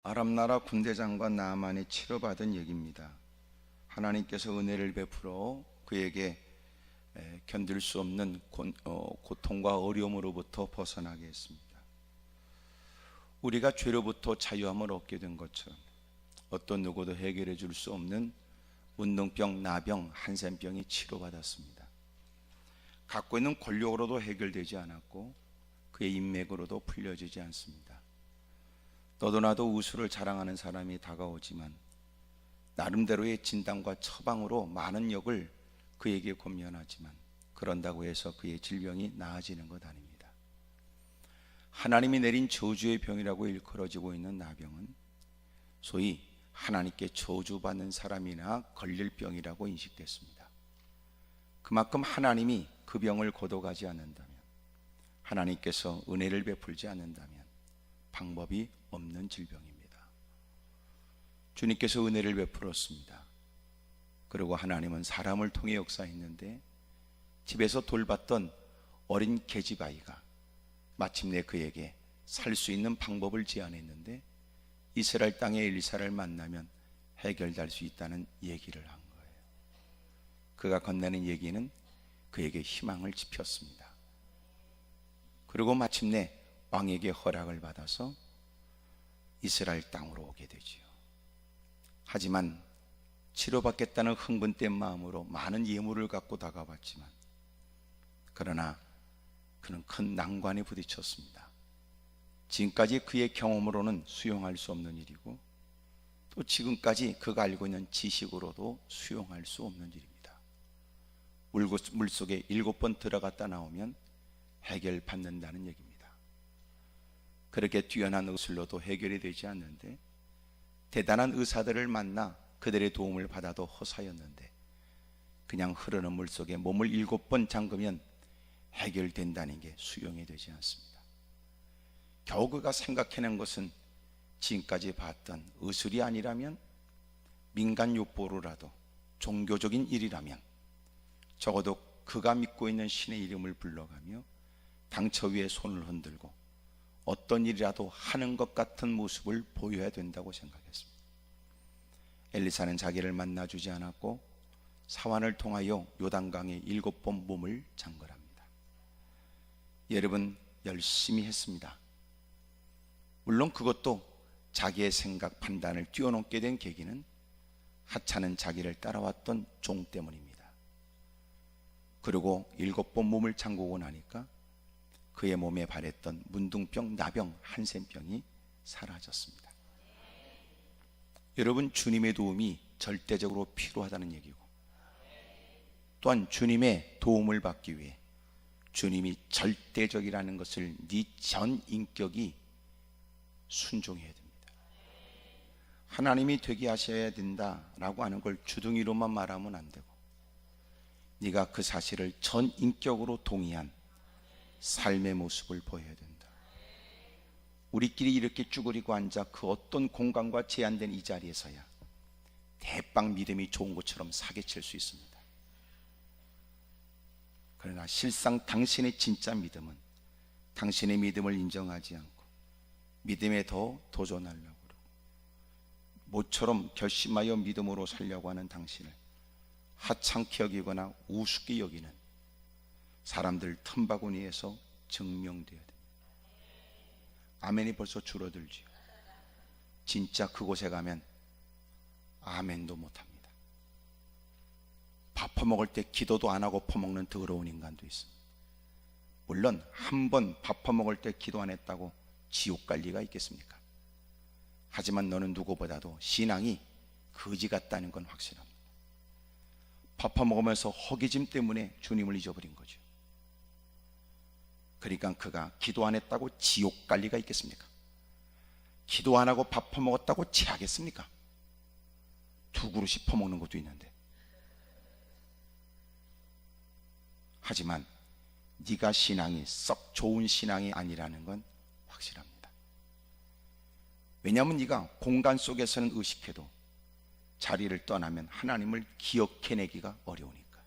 아랍나라 군대장관 나아만이 치료받은 얘기입니다. 하나님께서 은혜를 베풀어 그에게 견딜 수 없는 고통과 어려움으로부터 벗어나게 했습니다. 우리가 죄로부터 자유함을 얻게 된 것처럼 어떤 누구도 해결해 줄 수 없는 운동병, 나병, 한센병이 치료받았습니다. 갖고 있는 권력으로도 해결되지 않았고 그의 인맥으로도 풀려지지 않습니다. 너도 나도 우수를 자랑하는 사람이 다가오지만 나름대로의 진단과 처방으로 많은 역을 그에게 권면하지만 그런다고 해서 그의 질병이 나아지는 것 아닙니다. 하나님이 내린 저주의 병이라고 일컬어지고 있는 나병은 소위 하나님께 저주받는 사람이나 걸릴 병이라고 인식됐습니다. 그만큼 하나님이 그 병을 거둬가지 않는다면, 하나님께서 은혜를 베풀지 않는다면 방법이 없는 질병입니다. 주님께서 은혜를 베풀었습니다. 그리고 하나님은 사람을 통해 역사했는데 집에서 돌봤던 어린 계집아이가 마침내 그에게 살 수 있는 방법을 제안했는데 이스라엘 땅의 엘리사를 만나면 해결될 수 있다는 얘기를 한 거예요. 그가 건네는 얘기는 그에게 희망을 지폈습니다. 그리고 마침내 왕에게 허락을 받아서 이스라엘 땅으로 오게 되지요. 하지만 치료받겠다는 흥분된 마음으로 많은 예물을 갖고 다가왔지만 그러나 그는 큰 난관에 부딪혔습니다. 지금까지 그의 경험으로는 수용할 수 없는 일이고 또 지금까지 그가 알고 있는 지식으로도 수용할 수 없는 일입니다. 물속에 7번 들어갔다 나오면 해결받는다는 얘기입니다. 그렇게 뛰어난 의술로도 해결이 되지 않는데 대단한 의사들을 만나 그들의 도움을 받아도 허사였는데 그냥 흐르는 물속에 몸을 7번 잠그면 해결된다는 게 수용이 되지 않습니다. 겨우 그가 생각해낸 것은 지금까지 봤던 의술이 아니라면 민간요법으로라도 종교적인 일이라면 적어도 그가 믿고 있는 신의 이름을 불러가며 당처 위에 손을 흔들고 어떤 일이라도 하는 것 같은 모습을 보여야 된다고 생각했습니다. 엘리사는 자기를 만나주지 않았고 사환을 통하여 요단강에 7번 몸을 잠그랍니다. 여러분, 열심히 했습니다. 물론 그것도 자기의 생각, 판단을 뛰어넘게 된 계기는 하찮은 자기를 따라왔던 종 때문입니다. 그리고 7번 몸을 잠그고 나니까 그의 몸에 발했던 문둥병, 나병, 한센병이 사라졌습니다. 여러분, 주님의 도움이 절대적으로 필요하다는 얘기고 또한 주님의 도움을 받기 위해 주님이 절대적이라는 것을 네 전 인격이 순종해야 됩니다. 하나님이 되게 하셔야 된다라고 하는 걸 주둥이로만 말하면 안 되고 네가 그 사실을 전 인격으로 동의한 삶의 모습을 보여야 된다. 우리끼리 이렇게 쭈그리고 앉아 그 어떤 공간과 제한된 이 자리에서야 대빵 믿음이 좋은 것처럼 사기칠 수 있습니다. 그러나 실상 당신의 진짜 믿음은 당신의 믿음을 인정하지 않고 믿음에 더 도전하려고 그러고 모처럼 결심하여 믿음으로 살려고 하는 당신을 하찮게 여기거나 우습게 여기는 사람들 틈바구니에서 증명되어야 됩니다. 아멘이 벌써 줄어들지요. 진짜 그곳에 가면 아멘도 못합니다. 밥 퍼먹을 때 기도도 안 하고 퍼먹는 더러운 인간도 있습니다. 물론 한 번 밥 퍼먹을 때 기도 안 했다고 지옥 갈 리가 있겠습니까? 하지만 너는 누구보다도 신앙이 거지 같다는 건 확실합니다. 밥 퍼먹으면서 허기짐 때문에 주님을 잊어버린 거죠. 그러니까 그가 기도 안 했다고 지옥 갈 리가 있겠습니까? 기도 안 하고 밥 퍼먹었다고 체하겠습니까? 2그릇이 퍼먹는 것도 있는데. 하지만 네가 신앙이 썩 좋은 신앙이 아니라는 건 확실합니다. 왜냐하면 네가 공간 속에서는 의식해도 자리를 떠나면 하나님을 기억해내기가 어려우니까.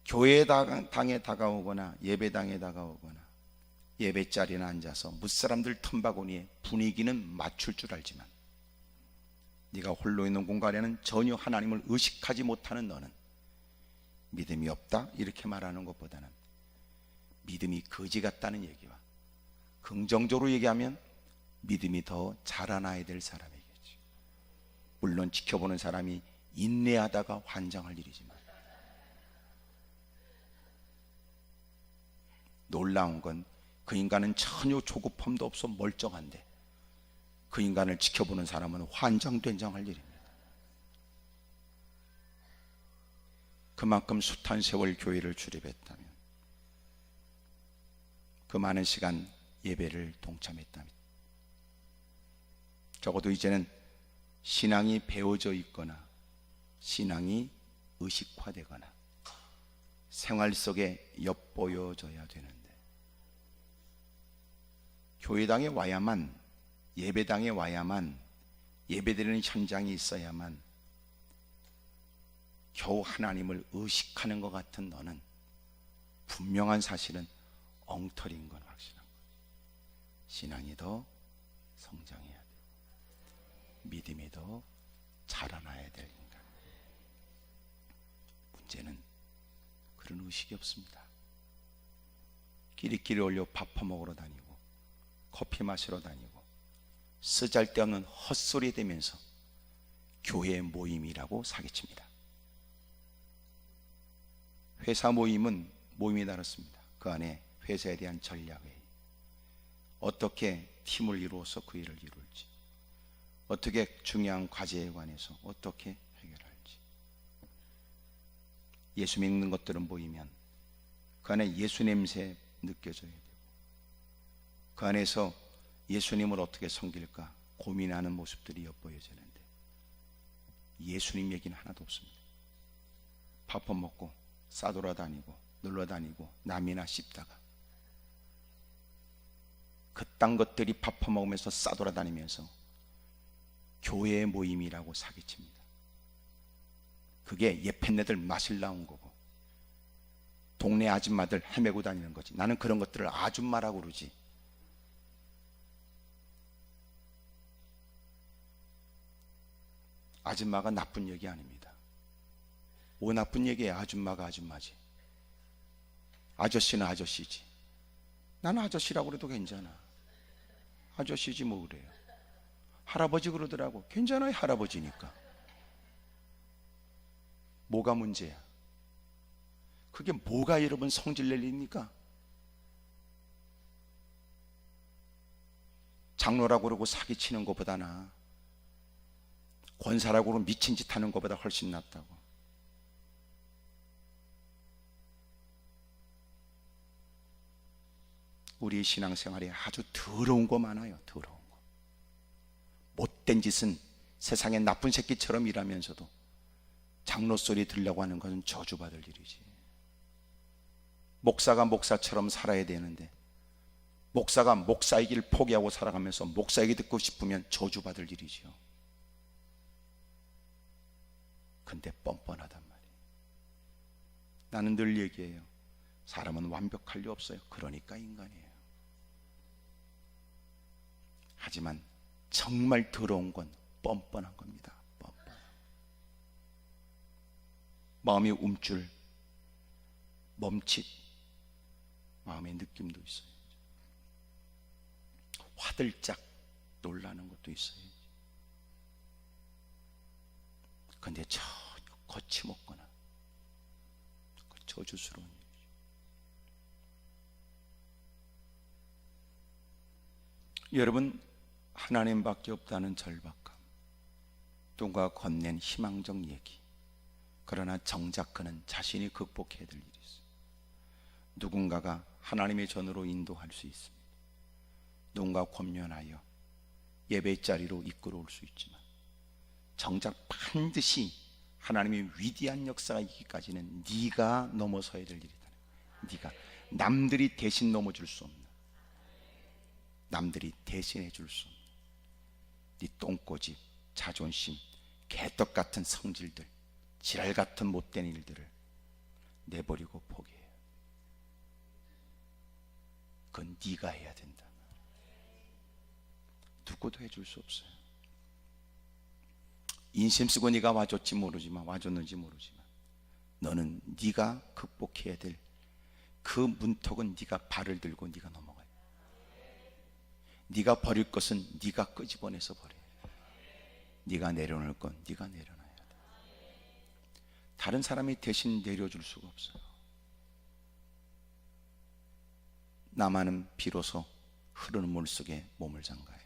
교회당에 다가오거나 예배당에 다가오거나 예배 자리에 앉아서 무사람들 틈바구니에 분위기는 맞출 줄 알지만 네가 홀로 있는 공간에는 전혀 하나님을 의식하지 못하는 너는 믿음이 없다 이렇게 말하는 것보다는 믿음이 거지 같다는 얘기와 긍정적으로 얘기하면 믿음이 더 자라나야 될 사람이겠지. 물론 지켜보는 사람이 인내하다가 환장할 일이지만 놀라운 건 그 인간은 전혀 조급함도 없어 멀쩡한데 그 인간을 지켜보는 사람은 환장된장할 일입니다. 그만큼 숱한 세월 교회를 출입했다면, 그 많은 시간 예배를 동참했다면, 적어도 이제는 신앙이 배워져 있거나 신앙이 의식화되거나 생활 속에 엿보여져야 되는데, 교회당에 와야만, 예배당에 와야만, 예배드리는 현장이 있어야만 겨우 하나님을 의식하는 것 같은 너는 분명한 사실은 엉터리인 건 확실한 거예요. 신앙이 더 성장해야 되고 믿음이 더 자라나야 될 인간. 문제는 그런 의식이 없습니다. 끼리끼리 올려 밥 퍼먹으러 다니고 커피 마시러 다니고 쓰잘데없는 헛소리 대면서 교회 모임이라고 사기칩니다. 회사 모임은 모임이 다릅니다. 그 안에 회사에 대한 전략회의, 어떻게 팀을 이루어서 그 일을 이룰지, 어떻게 중요한 과제에 관해서 어떻게 해결할지. 예수 믿는 것들은 모이면 그 안에 예수 냄새 느껴져야 되고 그 안에서 예수님을 어떻게 섬길까 고민하는 모습들이 엿보여지는데 예수님 얘기는 하나도 없습니다. 밥 먹고 싸돌아다니고 놀러다니고 남이나 씹다가 그딴 것들이 밥 퍼먹으면서 싸돌아다니면서 교회의 모임이라고 사기칩니다. 그게 예편네들 마실 나온 거고 동네 아줌마들 헤매고 다니는 거지. 나는 그런 것들을 아줌마라고 그러지. 아줌마가 나쁜 얘기 아닙니다. 뭐 나쁜 얘기야. 아줌마가 아줌마지. 아저씨는 아저씨지. 나는 아저씨라고 그래도 괜찮아. 아저씨지 뭐 그래요. 할아버지 그러더라고. 괜찮아요. 할아버지니까. 뭐가 문제야? 그게 뭐가 여러분 성질 낼 일입니까? 장로라고 그러고 사기치는 것보다나 권사라고 그러고 미친 짓 하는 것보다 훨씬 낫다고. 우리 신앙생활에 아주 더러운 거 많아요. 더러운 거. 못된 짓은 세상에 나쁜 새끼처럼 일하면서도 장로 소리 들려고 하는 것은 저주받을 일이지. 목사가 목사처럼 살아야 되는데 목사가 목사의 길 포기하고 살아가면서 목사 얘기 듣고 싶으면 저주받을 일이지요. 근데 뻔뻔하단 말이에요. 나는 늘 얘기해요. 사람은 완벽할 리 없어요. 그러니까 인간이에요. 하지만 정말 더러운 건 뻔뻔한 겁니다. 뻔뻔. 마음이 움찔, 멈칫, 마음의 느낌도 있어요. 화들짝 놀라는 것도 있어요. 근데 전혀 거침없거나 저주스러운 일이죠. 여러분, 하나님밖에 없다는 절박감, 누가 건넨 희망적 얘기, 그러나 정작 그는 자신이 극복해야 될 일이 있어요. 누군가가 하나님의 전으로 인도할 수 있습니다. 누군가 권면하여 예배 자리로 이끌어 올 수 있지만 정작 반드시 하나님의 위대한 역사가 있기까지는 네가 넘어서야 될 일이다. 네가 남들이 대신 넘어줄 수 없는, 남들이 대신해 줄 수 없는 네 똥꼬집, 자존심, 개떡 같은 성질들, 지랄 같은 못된 일들을 내버리고 포기해요. 그건 네가 해야 된다. 누구도 해줄 수 없어요. 인심 쓰고 네가 와줬는지 모르지만 너는 네가 극복해야 될 그 문턱은 네가 발을 들고 네가 넘어가야 돼. 네가 버릴 것은 네가 끄집어내서 버려야 돼. 네가 내려놓을 건 네가 내려놔야 돼. 다른 사람이 대신 내려줄 수가 없어요. 나만은 비로소 흐르는 물 속에 몸을 잠가요.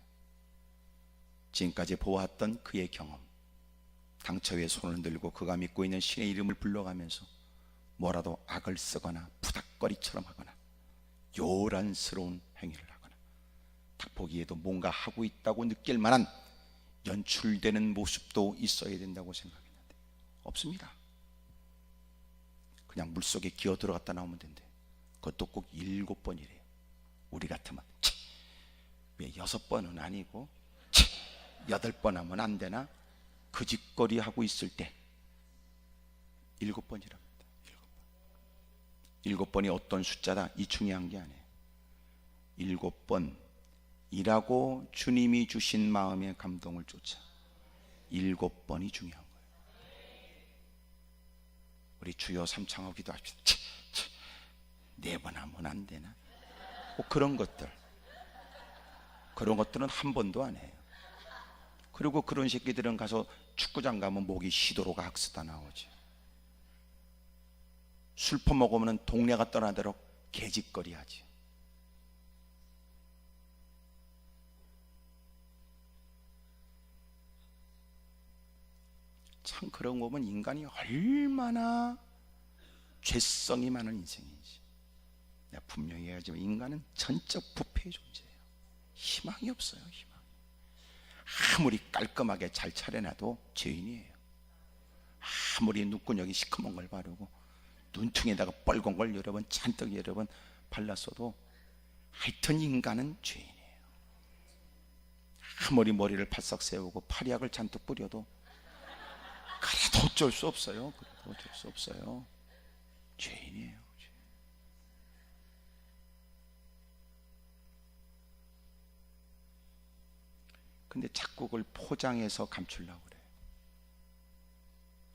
지금까지 보았던 그의 경험, 당처 위에 손을 들고 그가 믿고 있는 신의 이름을 불러가면서 뭐라도 악을 쓰거나 푸닥거리처럼 하거나 요란스러운 행위를 하거나 딱 보기에도 뭔가 하고 있다고 느낄 만한 연출되는 모습도 있어야 된다고 생각했는데 없습니다. 그냥 물속에 기어 들어갔다 나오면 된대. 그것도 꼭 7번이래요. 우리 같으면 왜 6번은 아니고 8번 하면 안 되나? 그 짓거리 하고 있을 때 7번이랍니다. 7번이 어떤 숫자다? 이 중요한 게 아니에요. 7번이라고 주님이 주신 마음의 감동을 쫓아 7번이 중요한 거예요. 우리 주여 삼창하고 기도합시다. 4번 하면 안 되나? 뭐 그런 것들은 한 번도 안 해요. 그리고 그런 새끼들은 가서 축구장 가면 목이 시도로가 학스다 나오지. 술 퍼먹으면 동네가 떠나도록 개짓거리 하지. 참 그런 거 보면 인간이 얼마나 죄성이 많은 인생인지. 내가 분명히 해야지만 인간은 전적 부패의 존재예요. 희망이 없어요. 희망. 아무리 깔끔하게 잘 차려놔도 죄인이에요. 아무리 눈구녕이 시커먼 걸 바르고 눈퉁에다가 빨간 걸 여러 번 잔뜩 여러 번 발랐어도 하여튼 인간은 죄인이에요. 아무리 머리를 바싹 세우고 파리약을 잔뜩 뿌려도 그래도 어쩔 수 없어요. 그래도 어쩔 수 없어요. 죄인이에요. 근데 자꾸 그걸 포장해서 감추려고 그래요.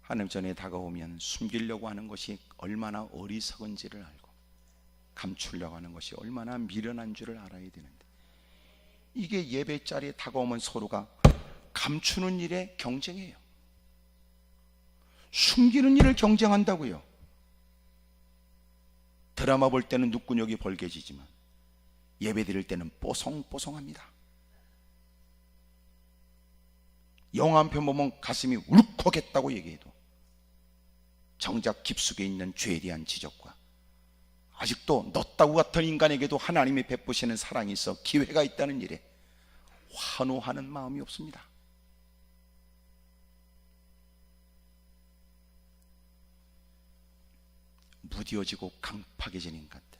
하나님 전에 다가오면 숨기려고 하는 것이 얼마나 어리석은지를 알고 감추려고 하는 것이 얼마나 미련한 줄을 알아야 되는데, 이게 예배 자리에 다가오면 서로가 감추는 일에 경쟁해요. 숨기는 일을 경쟁한다고요. 드라마 볼 때는 눈구녕이 벌개지지만 예배 드릴 때는 뽀송뽀송합니다. 영화 한 편 보면 가슴이 울컥했다고 얘기해도 정작 깊숙이 있는 죄에 대한 지적과 아직도 너따구 같은 인간에게도 하나님이 베푸시는 사랑이 있어 기회가 있다는 일에 환호하는 마음이 없습니다. 무뎌지고 강팍해진 인간들,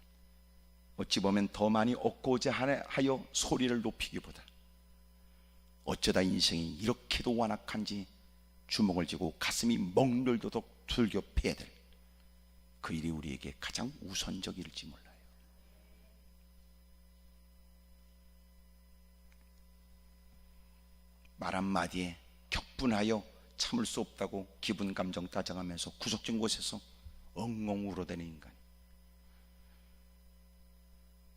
어찌 보면 더 많이 얻고자 하여 소리를 높이기보다 어쩌다 인생이 이렇게도 완악한지 주먹을 쥐고 가슴이 멍들도록 불교해야 될 그 일이 우리에게 가장 우선적일지 몰라요. 말 한마디에 격분하여 참을 수 없다고 기분 감정 따져가면서 구석진 곳에서 엉엉 울어대는 인간,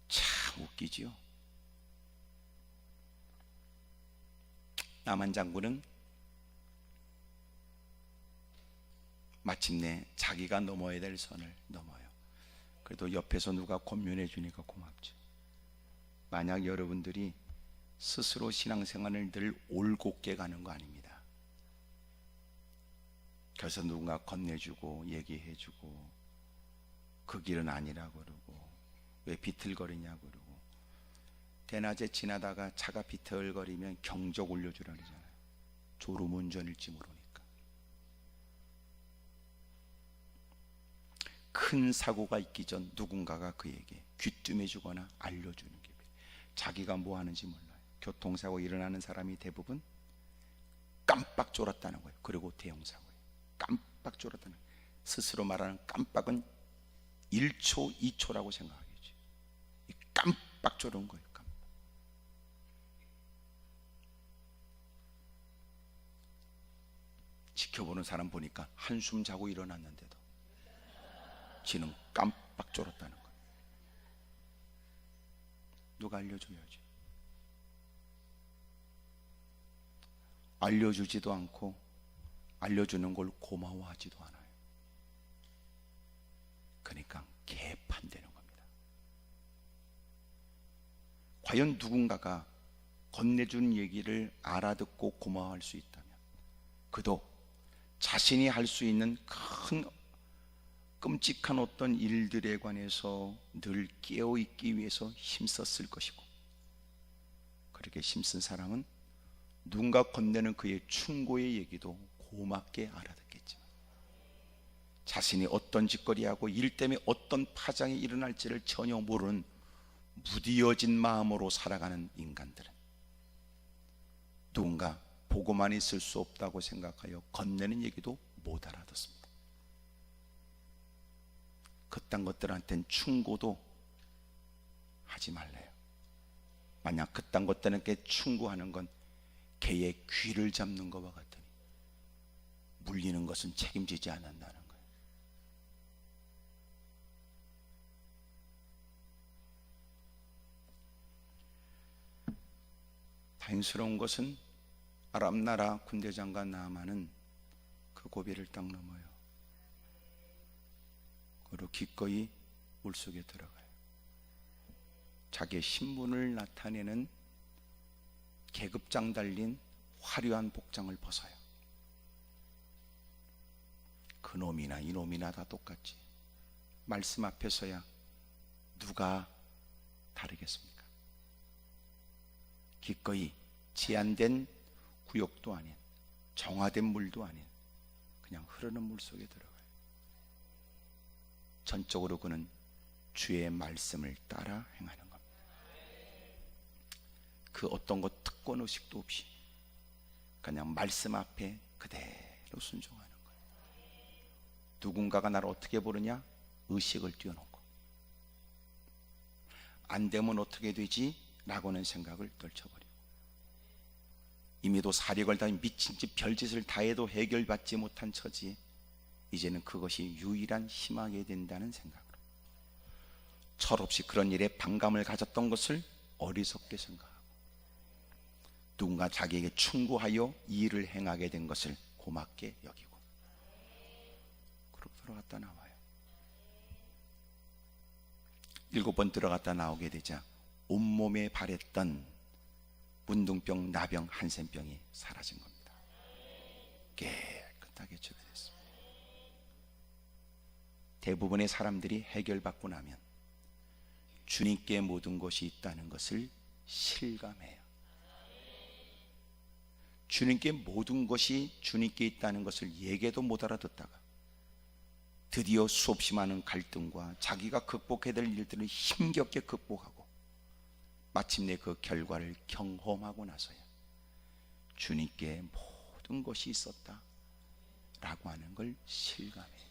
참 웃기지요. 남한 장군은 마침내 자기가 넘어야 될 선을 넘어요. 그래도 옆에서 누가 권면해 주니까 고맙죠. 만약 여러분들이 스스로 신앙생활을 늘 올곧게 가는 거 아닙니다. 그래서 누군가 건네주고 얘기해주고 그 길은 아니라고 그러고 왜 비틀거리냐고 그러고, 대낮에 지나다가 차가 비틀거리면 경적 올려주라 그러잖아요. 졸음운전일지 모르니까. 큰 사고가 있기 전 누군가가 그에게 귀뜸해주거나 알려주는 게, 자기가 뭐 하는지 몰라요. 교통사고 일어나는 사람이 대부분 깜빡 졸았다는 거예요. 그리고 대형사고예요. 깜빡 졸았다는 거예요. 스스로 말하는 깜빡은 1초, 2초라고 생각하겠죠. 이 깜빡 깜빡 졸은 거예요. 깜빡. 지켜보는 사람 보니까 한숨 자고 일어났는데도 지는 깜빡 졸았다는 거예요. 누가 알려줘야지. 알려주지도 않고 알려주는 걸 고마워하지도 않아요. 그러니까 개판되는 겁니다. 과연 누군가가 건네준 얘기를 알아듣고 고마워할 수 있다면 그도 자신이 할 수 있는 큰 끔찍한 어떤 일들에 관해서 늘 깨어있기 위해서 힘썼을 것이고, 그렇게 힘쓴 사람은 누군가 건네는 그의 충고의 얘기도 고맙게 알아듣겠지만, 자신이 어떤 짓거리하고 일 때문에 어떤 파장이 일어날지를 전혀 모르는 무디어진 마음으로 살아가는 인간들은 누군가 보고만 있을 수 없다고 생각하여 건네는 얘기도 못 알아듣습니다. 그딴 것들한테는 충고도 하지 말래요. 만약 그딴 것들한테 충고하는 건 개의 귀를 잡는 것과 같으니 물리는 것은 책임지지 않는다는 거예요. 다행스러운 것은 아람 나라 군대장관 나아만은 그 고비를 딱 넘어요. 그리고 기꺼이 물속에 들어가요. 자기의 신분을 나타내는 계급장 달린 화려한 복장을 벗어요. 그놈이나 이놈이나 다 똑같지. 말씀 앞에서야 누가 다르겠습니까? 기꺼이 제한된 구역도 아닌, 정화된 물도 아닌 그냥 흐르는 물 속에 들어가요. 전적으로 그는 주의 말씀을 따라 행하는 겁니다. 그 어떤 것 특권 의식도 없이 그냥 말씀 앞에 그대로 순종하는 거예요. 누군가가 나를 어떻게 보느냐? 의식을 띄워놓고, 안 되면 어떻게 되지? 라고는 생각을 떨쳐버리고, 이미도 사력을 다해 미친 듯 별짓을 다해도 해결받지 못한 처지에 이제는 그것이 유일한 희망이 된다는 생각으로 철없이 그런 일에 반감을 가졌던 것을 어리석게 생각하고, 누군가 자기에게 충고하여 이 일을 행하게 된 것을 고맙게 여기고, 그러고 들어갔다 나와요. 7번 들어갔다 나오게 되자 온몸에 바랬던 문둥병, 나병, 한센병이 사라진 겁니다. 깨끗하게 치료됐습니다. 대부분의 사람들이 해결받고 나면 주님께 모든 것이 있다는 것을 실감해요. 주님께 모든 것이 주님께 있다는 것을 얘기도 못 알아듣다가 드디어 수없이 많은 갈등과 자기가 극복해야 될 일들을 힘겹게 극복하고 마침내 그 결과를 경험하고 나서야 주님께 모든 것이 있었다 라고 하는 걸 실감해요.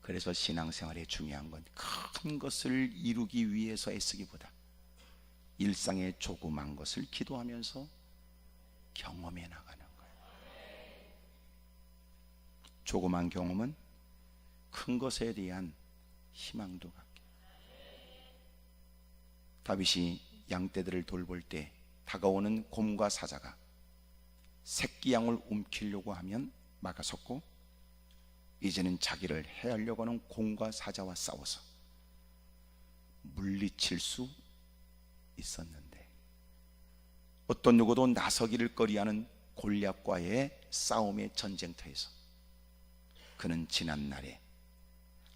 그래서 신앙생활에 중요한 건 큰 것을 이루기 위해서 애쓰기보다 일상의 조그만 것을 기도하면서 경험해 나가는 거예요. 조그만 경험은 큰 것에 대한 희망도 갖게. 다윗이 양떼들을 돌볼 때 다가오는 곰과 사자가 새끼 양을 움키려고 하면 막아섰고, 이제는 자기를 해하려고 하는 곰과 사자와 싸워서 물리칠 수 있었는데, 어떤 누구도 나서기를 꺼리하는 골리앗과의 싸움의 전쟁터에서 그는 지난날에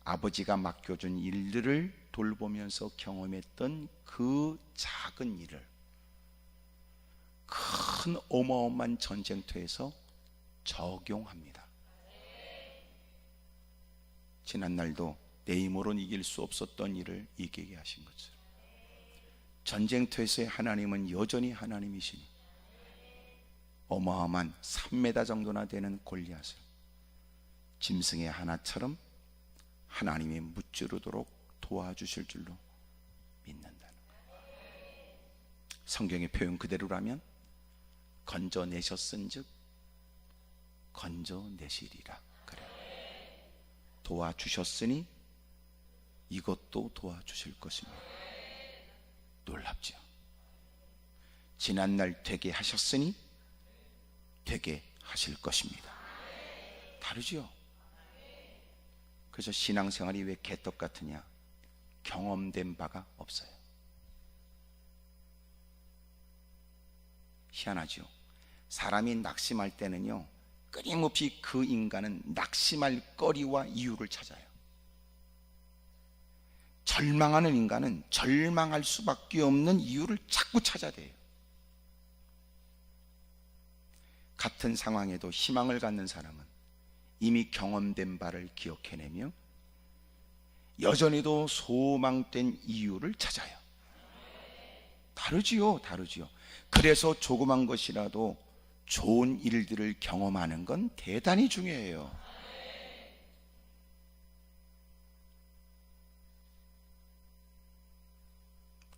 아버지가 맡겨준 일들을 돌보면서 경험했던 그 작은 일을 큰 어마어마한 전쟁터에서 적용합니다. 지난날도 내 힘으로는 이길 수 없었던 일을 이기게 하신 것처럼 전쟁터에서의 하나님은 여전히 하나님이시니 어마어마한 3m 정도나 되는 골리앗을 짐승의 하나처럼 하나님이 무찌르도록 도와주실 줄로 믿는다는 거예요. 성경의 표현 그대로라면 건져내셨은즉 건져내시리라. 그래. 도와주셨으니 이것도 도와주실 것입니다. 놀랍죠? 지난날 되게 하셨으니 되게 하실 것입니다. 다르죠? 그래서 신앙생활이 왜 개떡 같으냐? 경험된 바가 없어요. 희한하죠? 사람이 낙심할 때는요, 끊임없이 그 인간은 낙심할 거리와 이유를 찾아요. 절망하는 인간은 절망할 수밖에 없는 이유를 자꾸 찾아대요. 같은 상황에도 희망을 갖는 사람은 이미 경험된 바를 기억해내며 여전히도 소망된 이유를 찾아요. 다르지요, 다르지요. 그래서 조그만 것이라도 좋은 일들을 경험하는 건 대단히 중요해요.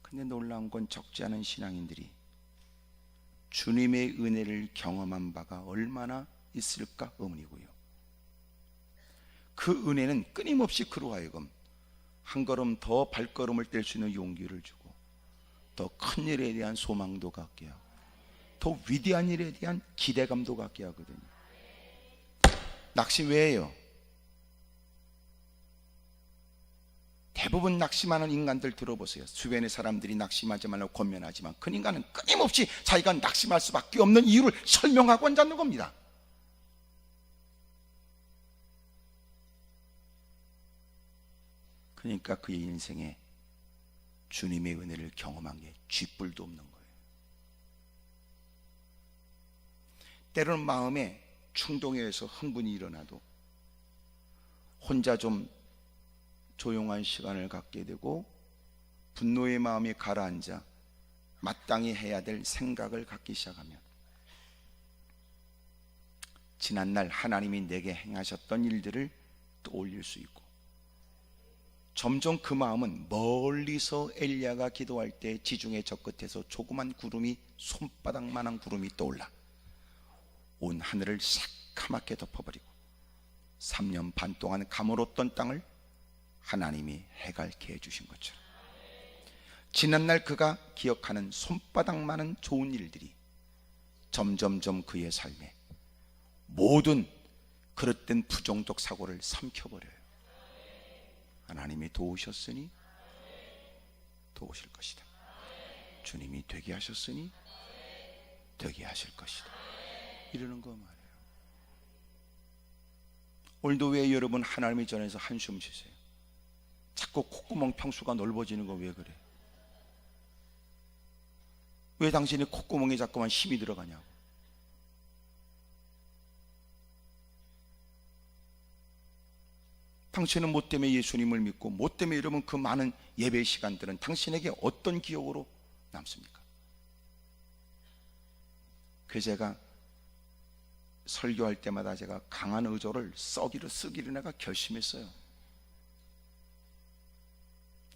근데 놀라운 건 적지 않은 신앙인들이 주님의 은혜를 경험한 바가 얼마나 있을까 의문이고요. 그 은혜는 끊임없이 그로 하여금 한 걸음 더 발걸음을 뗄 수 있는 용기를 주고 더 큰 일에 대한 소망도 갖게 하고 더 위대한 일에 대한 기대감도 갖게 하거든요. 낙심 왜 해요? 대부분 낙심하는 인간들 들어보세요. 주변의 사람들이 낙심하지 말라고 권면하지만 그 인간은 끊임없이 자기가 낙심할 수밖에 없는 이유를 설명하고 앉는 겁니다. 그러니까 그의 인생에 주님의 은혜를 경험한 게 쥐뿔도 없는 거예요. 때로는 마음에 충동에 의해서 흥분이 일어나도 혼자 좀 조용한 시간을 갖게 되고 분노의 마음이 가라앉아 마땅히 해야 될 생각을 갖기 시작하면 지난날 하나님이 내게 행하셨던 일들을 떠올릴 수 있고 점점 그 마음은 멀리서 엘리야가 기도할 때 지중해 저 끝에서 조그만 구름이 손바닥만한 구름이 떠올라 온 하늘을 새카맣게 덮어버리고 3년 반 동안 가물었던 땅을 하나님이 해갈케 해주신 것처럼 지난날 그가 기억하는 손바닥만한 좋은 일들이 점점점 그의 삶에 모든 그릇된 부정적 사고를 삼켜버려요. 하나님이 도우셨으니 도우실 것이다. 주님이 되게 하셨으니 되게 하실 것이다. 이러는 거 말이에요. 오늘도 왜 여러분 하나님의 전에서 한숨 쉬세요? 자꾸 콧구멍 평수가 넓어지는 거 왜 그래? 왜 당신이 콧구멍에 자꾸만 힘이 들어가냐고. 당신은 뭐 때문에 예수님을 믿고 뭐 때문에 여러분 그 많은 예배 시간들은 당신에게 어떤 기억으로 남습니까? 그 제가 설교할 때마다 제가 강한 의조를 쓰기로 내가 결심했어요.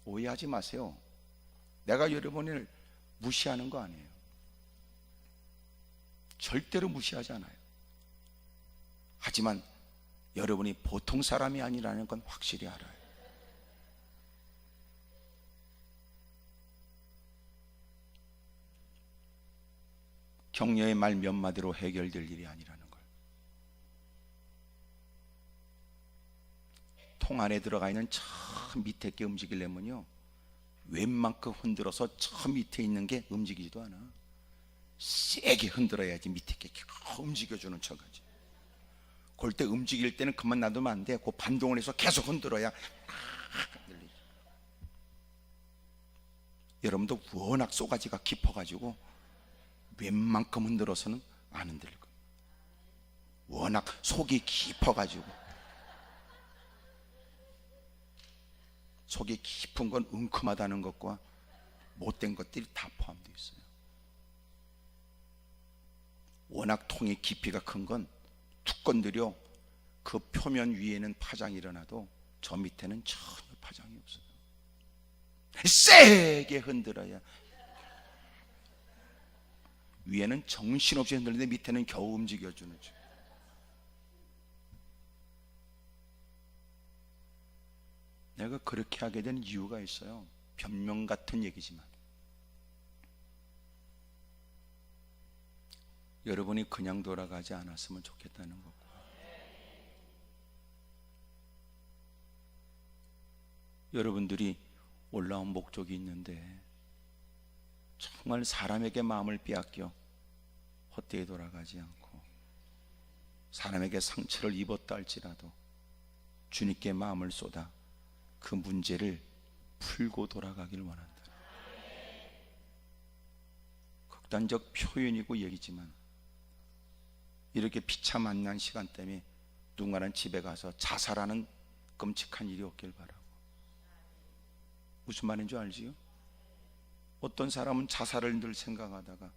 오해하지 마세요. 내가 여러분을 무시하는 거 아니에요. 절대로 무시하지 않아요. 하지만 여러분이 보통 사람이 아니라는 건 확실히 알아요. 격려의 말 몇 마디로 해결될 일이 아니라는 걸. 통 안에 들어가 있는 저 밑에 게 움직이려면요 웬만큼 흔들어서 저 밑에 있는 게 움직이지도 않아. 세게 흔들어야지 밑에 게 움직여주는 척하지. 그럴 때 움직일 때는 그만 놔두면 안 돼. 그 반동을 해서 계속 흔들어야 흔들리지. 여러분도 워낙 쏘가지가 깊어가지고 웬만큼 흔들어서는 안 흔들릴 겁니다. 워낙 속이 깊어가지고 속이 깊은 건 웅큼하다는 것과 못된 것들이 다 포함되어 있어요. 워낙 통의 깊이가 큰 건 툭 건드려 그 표면 위에는 파장이 일어나도 저 밑에는 전혀 파장이 없어요. 세게 흔들어야 위에는 정신없이 흔들리는데 밑에는 겨우 움직여주는 중. 내가 그렇게 하게 된 이유가 있어요. 변명 같은 얘기지만 여러분이 그냥 돌아가지 않았으면 좋겠다는 거고, 여러분들이 올라온 목적이 있는데 정말 사람에게 마음을 빼앗겨 헛되이 돌아가지 않고 사람에게 상처를 입었다 할지라도 주님께 마음을 쏟아 그 문제를 풀고 돌아가길 원한다. 극단적 표현이고 얘기지만 이렇게 비참 만난 시간 때문에 누군가는 집에 가서 자살하는 끔찍한 일이 없길 바라고. 무슨 말인지 알지요? 어떤 사람은 자살을 늘 생각하다가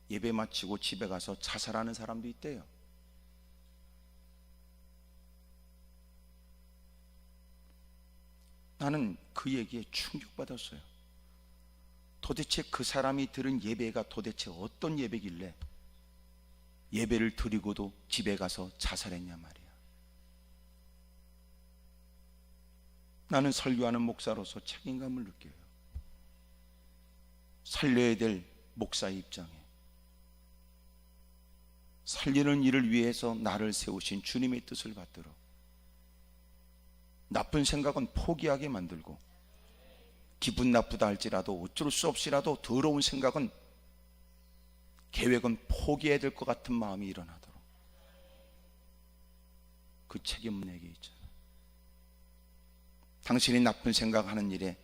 예배 마치고 집에 가서 자살하는 사람도 있대요. 나는 그 얘기에 충격받았어요. 도대체 그 사람이 들은 예배가 도대체 어떤 예배길래 예배를 드리고도 집에 가서 자살했냐 말이야. 나는 설교하는 목사로서 책임감을 느껴요. 살려야 될 목사의 입장에 살리는 일을 위해서 나를 세우신 주님의 뜻을 받들어 나쁜 생각은 포기하게 만들고, 기분 나쁘다 할지라도 어쩔 수 없이라도 더러운 생각은, 계획은 포기해야 될 것 같은 마음이 일어나도록 그 책임은 내게 있잖아. 당신이 나쁜 생각하는 일에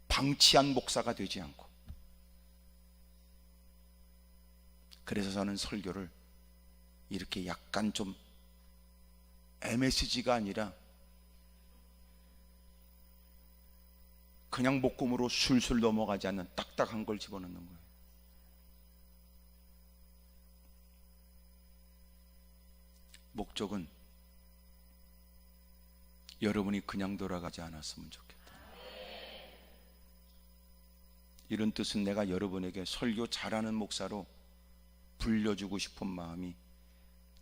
방치한 목사가 되지 않고, 그래서 저는 설교를 이렇게 약간 좀 MSG가 아니라 그냥 목구멍으로 술술 넘어가지 않는 딱딱한 걸 집어넣는 거예요. 목적은 여러분이 그냥 돌아가지 않았으면 좋겠다. 이런 뜻은 내가 여러분에게 설교 잘하는 목사로 불려주고 싶은 마음이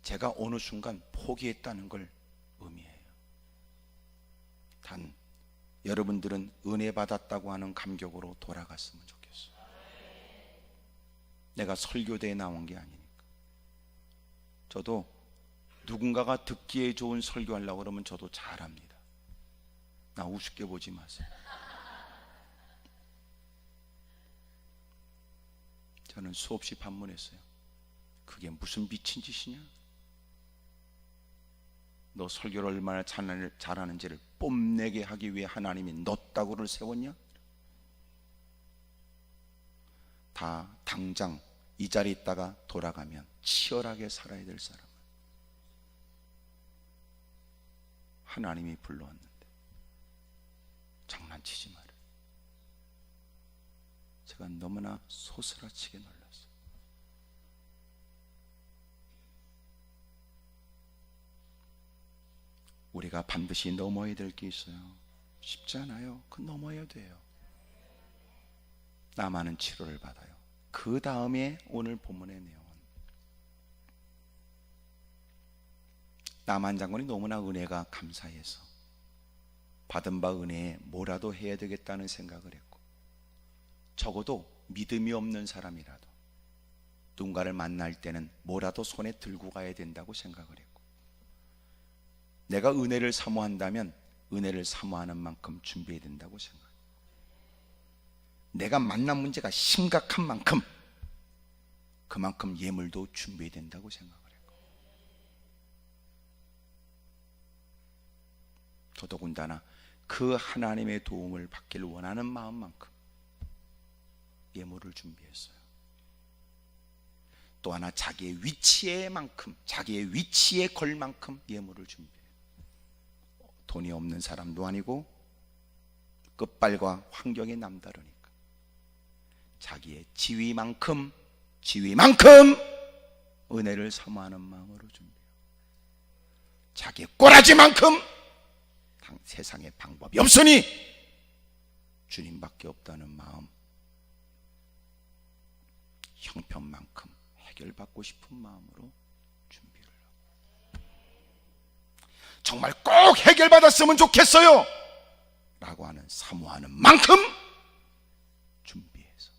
제가 어느 순간 포기했다는 걸 의미해요. 단 여러분들은 은혜 받았다고 하는 감격으로 돌아갔으면 좋겠어요. 내가 설교대에 나온 게 아니니까. 저도 누군가가 듣기에 좋은 설교하려고 그러면 저도 잘합니다. 나 우습게 보지 마세요. 저는 수없이 반문했어요. 그게 무슨 미친 짓이냐? 너 설교를 얼마나 잘하는지를 뽐내게 하기 위해 하나님이 너 따구를 세웠냐? 다 당장 이 자리에 있다가 돌아가면 치열하게 살아야 될 사람은 하나님이 불러왔는데 장난치지 마라. 제가 너무나 소스라치게 놀랐어요. 우리가 반드시 넘어야 될 게 있어요. 쉽지 않아요. 그 넘어야 돼요. 나만은 치료를 받아요. 그 다음에 오늘 본문의 내용은 나만 장군이 너무나 은혜가 감사해서 받은 바 은혜에 뭐라도 해야 되겠다는 생각을 했고, 적어도 믿음이 없는 사람이라도 누군가를 만날 때는 뭐라도 손에 들고 가야 된다고 생각을 했고, 내가 은혜를 사모한다면 은혜를 사모하는 만큼 준비해야 된다고 생각해요. 내가 만난 문제가 심각한 만큼 그만큼 예물도 준비해야 된다고 생각을 했고, 더더군다나 그 하나님의 도움을 받기를 원하는 마음만큼 예물을 준비했어요. 또 하나 자기의 위치에 걸 만큼 예물을 준비해요. 돈이 없는 사람도 아니고 끝발과 환경이 남다르니까 자기의 지위만큼 은혜를 사모하는 마음으로 준비해요. 자기의 꼬라지만큼 세상에 방법이 없으니 주님밖에 없다는 마음, 형편만큼 해결받고 싶은 마음으로 준비를 하고, 정말 꼭 해결받았으면 좋겠어요 라고 하는 사모하는 만큼 준비해서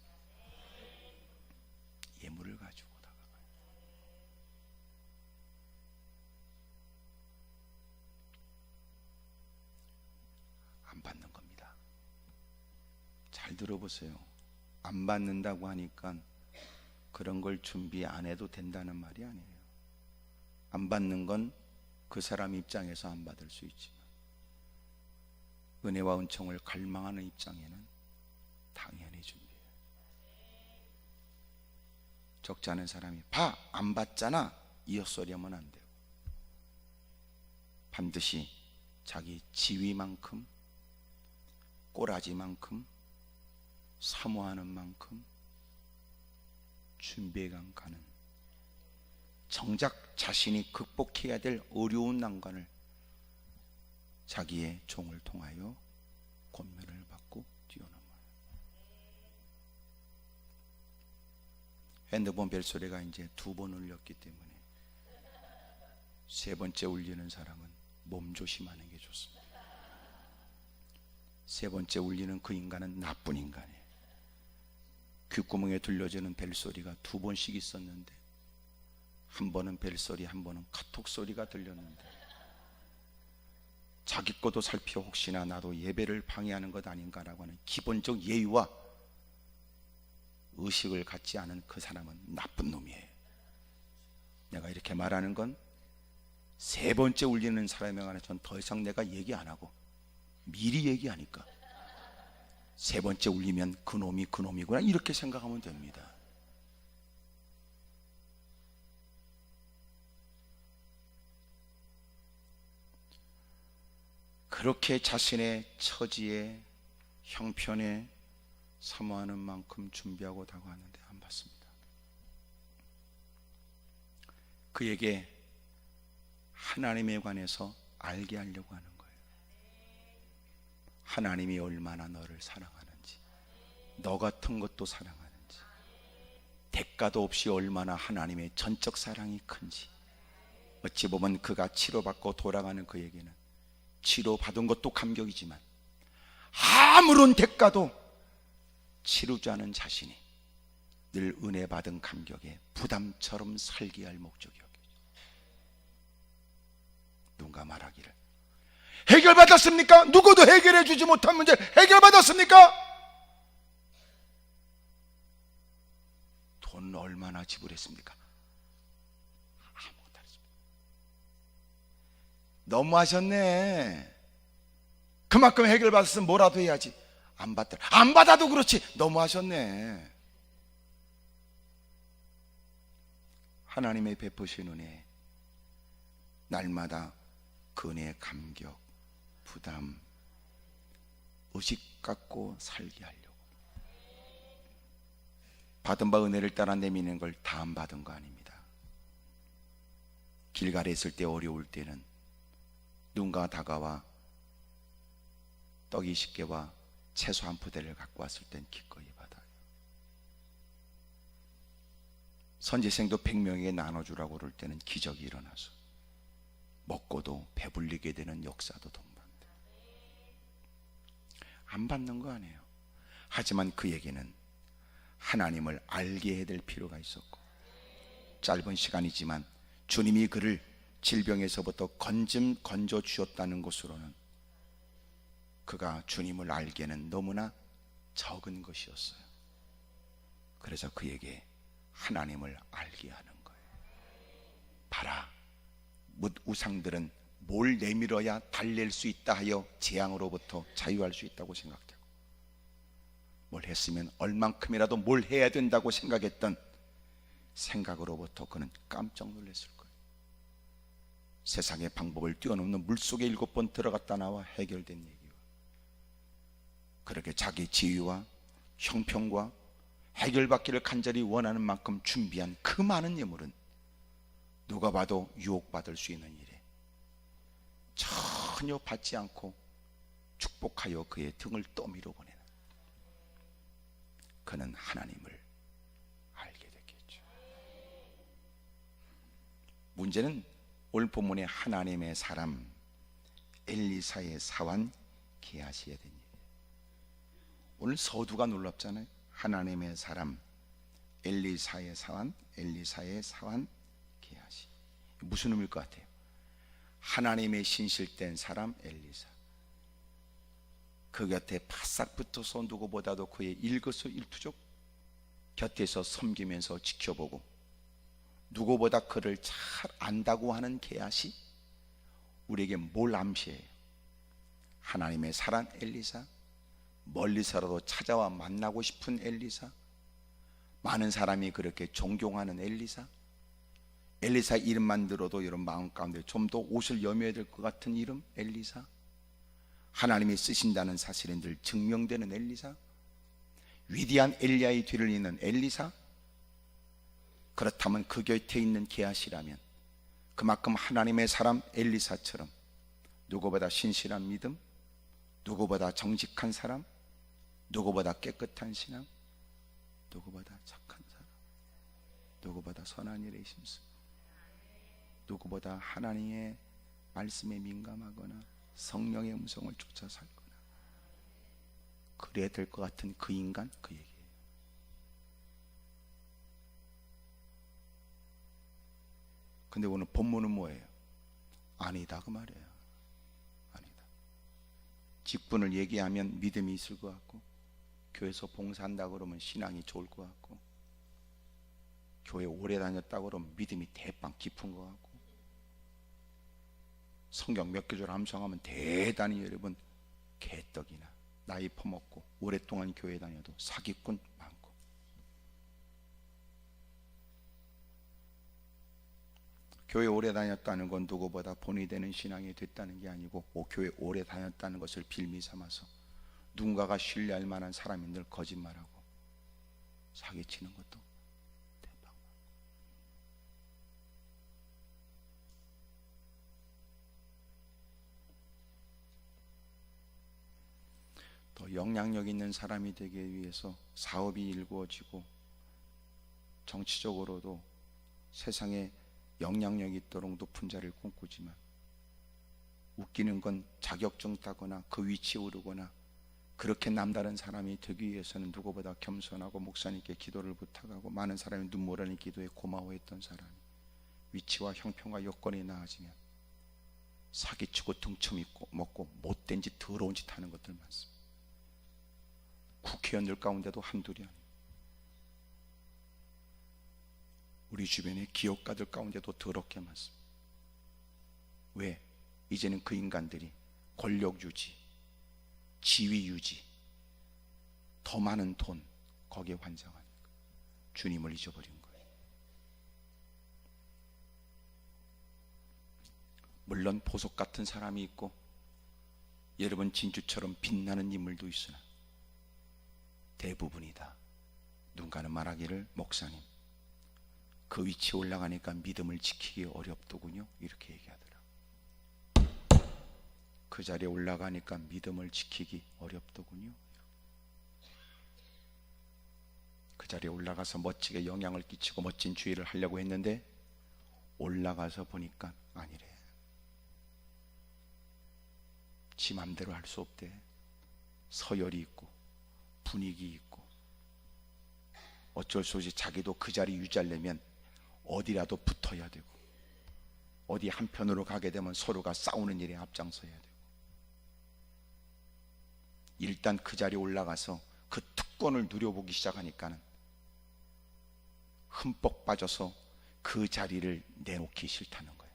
예물을 가지고 다가가요. 안 받는 겁니다. 잘 들어보세요. 안 받는다고 하니까 그런 걸 준비 안 해도 된다는 말이 아니에요. 안 받는 건 그 사람 입장에서 안 받을 수 있지만 은혜와 은총을 갈망하는 입장에는 당연히 준비해요. 적지 않은 사람이 봐, 안 받잖아 이 헛소리하면 안 돼요. 반드시 자기 지위만큼, 꼬라지만큼, 사모하는 만큼 준비해간 가는, 정작 자신이 극복해야 될 어려운 난관을 자기의 종을 통하여 권면을 받고 뛰어넘어요. 핸드폰 벨소리가 이제 2번 울렸기 때문에 세 번째 울리는 사람은 몸 조심하는 게 좋습니다. 세 번째 울리는 그 인간은 나쁜 인간이에요. 귓구멍에 들려지는 벨소리가 2번씩 있었는데 한 번은 벨소리, 한 번은 카톡 소리가 들렸는데 자기 것도 살펴 혹시나 나도 예배를 방해하는 것 아닌가라고 하는 기본적 예의와 의식을 갖지 않은 그 사람은 나쁜 놈이에요. 내가 이렇게 말하는 건 세 번째 울리는 사람에 관해서 전 더 이상 내가 얘기 안 하고 미리 얘기하니까 세 번째 울리면 그 놈이 그 놈이구나 이렇게 생각하면 됩니다. 그렇게 자신의 처지에 형편에 사모하는 만큼 준비하고 다가왔는데 안 받습니다. 그에게 하나님에 관해서 알게 하려고 하는 거예요. 하나님이 얼마나 너를 사랑하는지, 너 같은 것도 사랑하는지, 대가도 없이 얼마나 하나님의 전적 사랑이 큰지. 어찌 보면 그가 치료받고 돌아가는 그에게는 치료받은 것도 감격이지만 아무런 대가도 치르지 않은 자신이 늘 은혜 받은 감격에 부담처럼 살게 할 목적이었겠죠. 누군가 말하기를 해결받았습니까? 누구도 해결해 주지 못한 문제 해결받았습니까? 돈 얼마나 지불했습니까? 아무것도 안 했습니다. 너무하셨네. 그만큼 해결받았으면 뭐라도 해야지. 안 받아도 그렇지. 너무하셨네. 하나님의 베푸신 은혜, 날마다 그 은혜의 감격, 부담, 의식 갖고 살게 하려고. 받은 바 은혜를 따라 내미는 걸 다 안 받은 거 아닙니다. 길갈에 있을 때 어려울 때는 누군가 다가와 떡 20개와 채소 한 푸대를 갖고 왔을 땐 기꺼이 받아요. 선지생도 100명에게 나눠주라고 그럴 때는 기적이 일어나서 먹고도 배불리게 되는 역사도 동반돼. 안 받는 거 아니에요. 하지만 그에게는 하나님을 알게 해야 될 필요가 있었고, 짧은 시간이지만 주님이 그를 질병에서부터 건져 주었다는 것으로는 그가 주님을 알기에는 너무나 적은 것이었어요. 그래서 그에게 하나님을 알게 하는 거예요. 봐라, 뭇 우상들은 뭘 내밀어야 달랠 수 있다 하여 재앙으로부터 자유할 수 있다고 생각되고, 뭘 했으면 얼만큼이라도 뭘 해야 된다고 생각했던 생각으로부터 그는 깜짝 놀랐을 거예요. 세상의 방법을 뛰어넘는 물속에 7번 들어갔다 나와 해결된 얘기와, 그렇게 자기 지위와 형편과 해결받기를 간절히 원하는 만큼 준비한 그 많은 예물은 누가 봐도 유혹받을 수 있는 일에 전혀 받지 않고 축복하여 그의 등을 떠밀어 보내는, 그는 하나님을 알게 됐겠죠. 문제는 오늘 본문의 하나님의 사람 엘리사의 사환 게하시에 된 일이에요. 오늘 서두가 놀랍잖아요. 하나님의 사람 엘리사의 사환 게하시. 무슨 의미일 것 같아요? 하나님의 신실된 사람 엘리사, 그 곁에 바싹 붙어서 누구보다도 그의 일거수일투족 곁에서 섬기면서 지켜보고 누구보다 그를 잘 안다고 하는 게하시, 우리에게 뭘 암시해요? 하나님의 사랑 엘리사, 멀리서라도 찾아와 만나고 싶은 엘리사, 많은 사람이 그렇게 존경하는 엘리사, 엘리사 이름만 들어도 여러분 마음 가운데 좀 더 옷을 여며야 될 것 같은 이름 엘리사, 하나님이 쓰신다는 사실은 늘 증명되는 엘리사, 위대한 엘리야의 뒤를 잇는 엘리사. 그렇다면 그 곁에 있는 게하시라면 그만큼 하나님의 사람 엘리사처럼 누구보다 신실한 믿음, 누구보다 정직한 사람, 누구보다 깨끗한 신앙, 누구보다 착한 사람, 누구보다 선한 일에 심수, 누구보다 하나님의 말씀에 민감하거나 성령의 음성을 쫓아 살거나 그래야 될 것 같은 그 인간, 그 얘기예요. 근데 오늘 본문은 뭐예요? 아니다 그 말이에요. 아니다. 직분을 얘기하면 믿음이 있을 것 같고, 교회에서 봉사한다 그러면 신앙이 좋을 것 같고, 교회 오래 다녔다 그러면 믿음이 대빵 깊은 것 같고, 성경 몇 개절 암송하면 대단히 여러분 개떡이나 나이 퍼먹고 오랫동안 교회 다녀도 사기꾼 많고, 교회 오래 다녔다는 건 누구보다 본이 되는 신앙이 됐다는 게 아니고, 교회 오래 다녔다는 것을 빌미 삼아서 누군가가 신뢰할 만한 사람이 늘 거짓말하고 사기치는 것도 대박. 더 영향력 있는 사람이 되기 위해서 사업이 일구어지고 정치적으로도 세상에 영향력 있도록 높은 자리를 꿈꾸지만, 웃기는 건 자격증 따거나 그 위치에 오르거나 그렇게 남다른 사람이 되기 위해서는 누구보다 겸손하고 목사님께 기도를 부탁하고 많은 사람이 눈물 흘리는 기도에 고마워했던 사람이 위치와 형편과 여건이 나아지면 사기치고 등쳐 먹고 못된 짓 더러운 짓 하는 것들 많습니다. 국회의원들 가운데도 한둘이 아니에요. 우리 주변의 기업가들 가운데도 더럽게 많습니다. 왜? 이제는 그 인간들이 권력 유지, 지위 유지, 더 많은 돈 거기에 환장하니까 주님을 잊어버린 거예요. 물론 보석 같은 사람이 있고 여러분 진주처럼 빛나는 인물도 있으나 대부분이다. 누군가는 말하기를, 목사님 그 위치에 올라가니까 믿음을 지키기 어렵더군요, 이렇게 얘기하더라. 그 자리에 올라가니까 믿음을 지키기 어렵더군요. 그 자리에 올라가서 멋지게 영향을 끼치고 멋진 주의를 하려고 했는데 올라가서 보니까 아니래. 지 맘대로 할 수 없대. 서열이 있고 분위기 있고 어쩔 수 없이 자기도 그 자리 유지하려면 어디라도 붙어야 되고, 어디 한편으로 가게 되면 서로가 싸우는 일에 앞장서야 되고, 일단 그 자리에 올라가서 그 특권을 누려보기 시작하니까는 흠뻑 빠져서 그 자리를 내놓기 싫다는 거예요.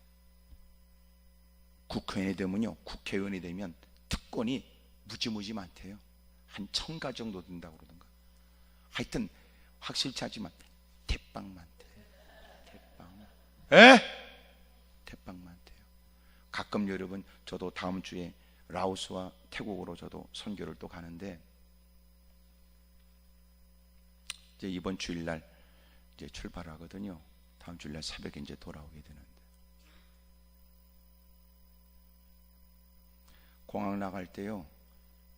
국회의원이 되면 특권이 무지무지 많대요. 한 1000가 정도 된다고 그러던가. 하여튼 확실치 않지만 대빵 많대요. 대빵 많대요. 가끔 여러분, 저도 다음 주에 라오스와 태국으로 저도 선교를 또 가는데, 이제 이번 주일날 이제 출발하거든요. 다음 주일날 새벽에 이제 돌아오게 되는데, 공항 나갈 때요,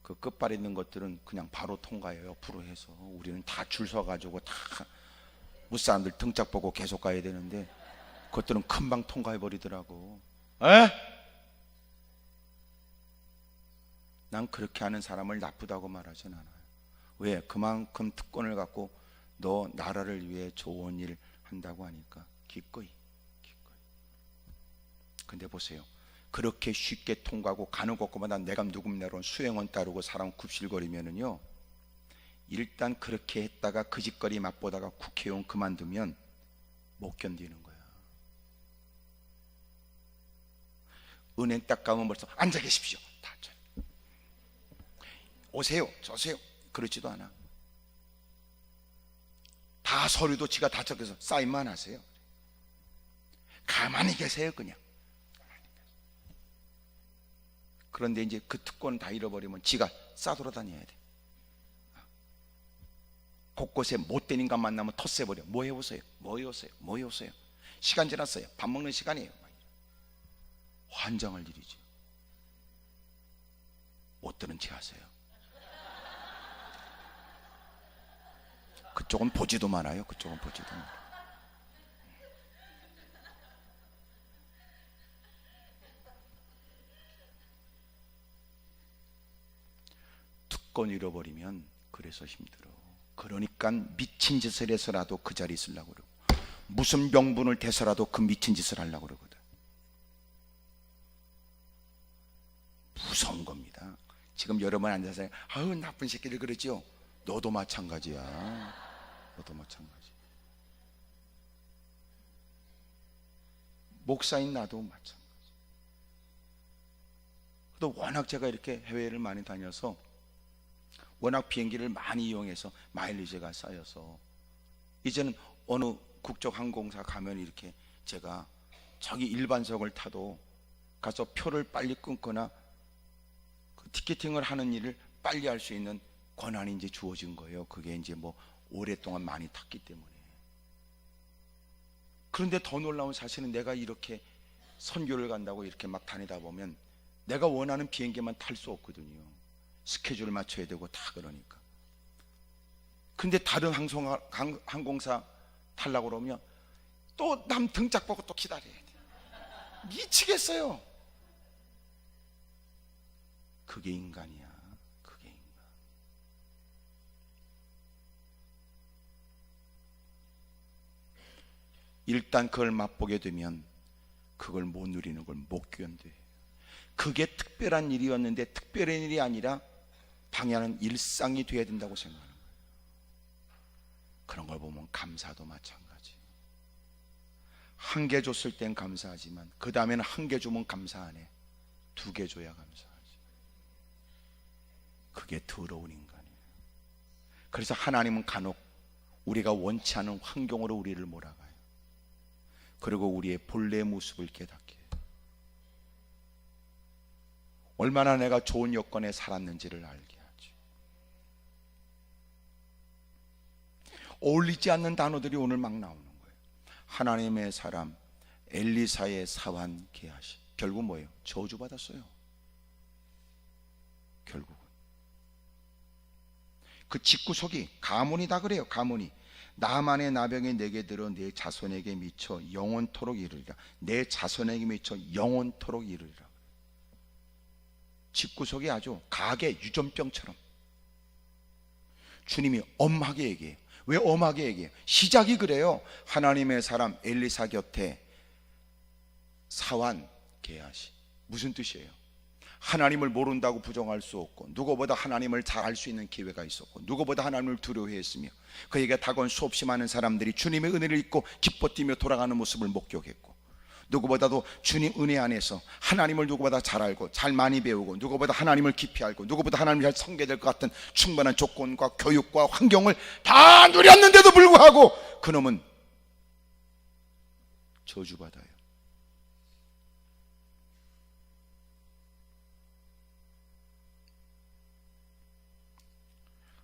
그 끝발에 있는 것들은 그냥 바로 통과해요. 옆으로 해서. 우리는 다 줄 서가지고 다 무사람들 등짝 보고 계속 가야 되는데, 그것들은 금방 통과해 버리더라고. 에? 난 그렇게 하는 사람을 나쁘다고 말하진 않아요. 왜? 그만큼 특권을 갖고 너 나라를 위해 좋은 일 한다고 하니까 기꺼이. 근데 보세요, 그렇게 쉽게 통과하고 가는 곳마다 내가 누굽냐로 수행원 따르고 사람 굽실거리면은요, 일단 그렇게 했다가 그 짓거리 맛보다가 국회의원 그만두면 못 견디는 거야. 은행 딱 가면 벌써 앉아 계십시오. 다 오세요, 저세요. 그렇지도 않아. 다 서류도 지가 다 적혀서 사인만 하세요. 가만히 계세요, 그냥. 그런데 이제 그 특권 다 잃어버리면 지가 싸돌아다녀야 돼. 곳곳에 못된 인간 만나면 텃세버려. 뭐 해오세요? 뭐 해오세요? 뭐 해오세요? 시간 지났어요. 밥 먹는 시간이에요. 환장할 일이죠. 못 들은 체 하세요. 그쪽은 보지도 말아요. 그쪽은 보지도 말아요. 특권 잃어버리면 그래서 힘들어. 그러니까 미친 짓을 해서라도 그 자리에 있으려고 그러고, 무슨 명분을 대서라도 그 미친 짓을 하려고 그러거든. 무서운 겁니다. 지금 여러분 앉아서 아유 나쁜 새끼들 그러죠. 너도 마찬가지야. 너도 마찬가지. 목사인 나도 마찬가지. 또 워낙 제가 이렇게 해외를 많이 다녀서 워낙 비행기를 많이 이용해서 마일리지가 쌓여서 이제는 어느 국적항공사 가면 이렇게 제가 저기 일반석을 타도 가서 표를 빨리 끊거나 그 티켓팅을 하는 일을 빨리 할 수 있는 권한이 이제 주어진 거예요. 그게 이제 뭐 오랫동안 많이 탔기 때문에. 그런데 더 놀라운 사실은 내가 이렇게 선교를 간다고 이렇게 막 다니다 보면 내가 원하는 비행기만 탈 수 없거든요. 스케줄을 맞춰야 되고 다 그러니까. 근데 다른 항공사 타려고 그러면 또 남 등짝 보고 또 기다려야 돼. 미치겠어요. 그게 인간이야. 그게 인간. 일단 그걸 맛보게 되면 그걸 못 누리는 걸 못 견뎌요. 그게 특별한 일이었는데 특별한 일이 아니라 당연한 일상이 돼야 된다고 생각하는 거예요. 그런 걸 보면 감사도 마찬가지. 한 개 줬을 땐 감사하지만 그 다음에는 한 개 주면 감사 안 해. 2개 줘야 감사하지. 그게 더러운 인간이에요. 그래서 하나님은 간혹 우리가 원치 않은 환경으로 우리를 몰아가요. 그리고 우리의 본래 모습을 깨닫게 해요. 얼마나 내가 좋은 여건에 살았는지를 알게 하죠. 어울리지 않는 단어들이 오늘 막 나오는 거예요. 하나님의 사람, 엘리사의 사환 게하시. 결국 뭐예요? 저주받았어요. 결국은 그 집구석이 가문이다 그래요. 가문이 나만의 나병이 내게 들어 내 자손에게 미쳐 영원토록 이르리라. 내 자손에게 미쳐 영원토록 이르리라. 집구석이 아주 가게 유전병처럼 주님이 엄하게 얘기해요. 왜 엄하게 얘기해요? 시작이 그래요. 하나님의 사람 엘리사 곁에 사환 게하시. 무슨 뜻이에요? 하나님을 모른다고 부정할 수 없고 누구보다 하나님을 잘 알 수 있는 기회가 있었고 누구보다 하나님을 두려워했으며 그에게 다가온 수없이 많은 사람들이 주님의 은혜를 잊고 기뻐 뛰며 돌아가는 모습을 목격했고 누구보다도 주님 은혜 안에서 하나님을 누구보다 잘 알고 잘 많이 배우고 누구보다 하나님을 깊이 알고 누구보다 하나님을 잘 섬겨야 될 것 같은 충분한 조건과 교육과 환경을 다 누렸는데도 불구하고 그놈은 저주받아요.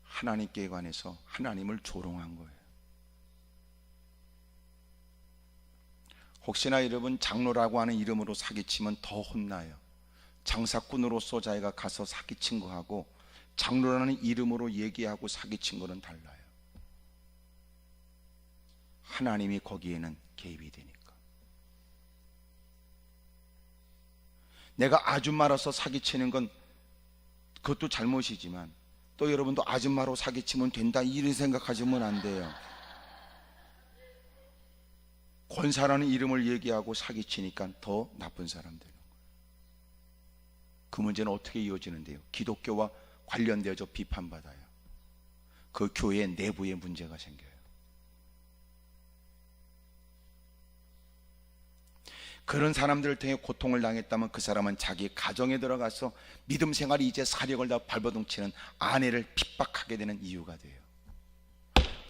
하나님께 관해서 하나님을 조롱한 거예요. 혹시나 여러분 장로라고 하는 이름으로 사기치면 더 혼나요. 장사꾼으로서 자기가 가서 사기친 거하고 장로라는 이름으로 얘기하고 사기친 거는 달라요. 하나님이 거기에는 개입이 되니까. 내가 아줌마로서 사기치는 건 그것도 잘못이지만 또 여러분도 아줌마로 사기치면 된다 이런 생각하시면 안 돼요. 권사라는 이름을 얘기하고 사기치니까 더 나쁜 사람 되는 거예요. 그 문제는 어떻게 이어지는데요? 기독교와 관련되어져 비판받아요. 그 교회 내부에 문제가 생겨요. 그런 사람들을 통해 고통을 당했다면 그 사람은 자기 가정에 들어가서 믿음 생활이 이제 사력을 다 발버둥치는 아내를 핍박하게 되는 이유가 돼요.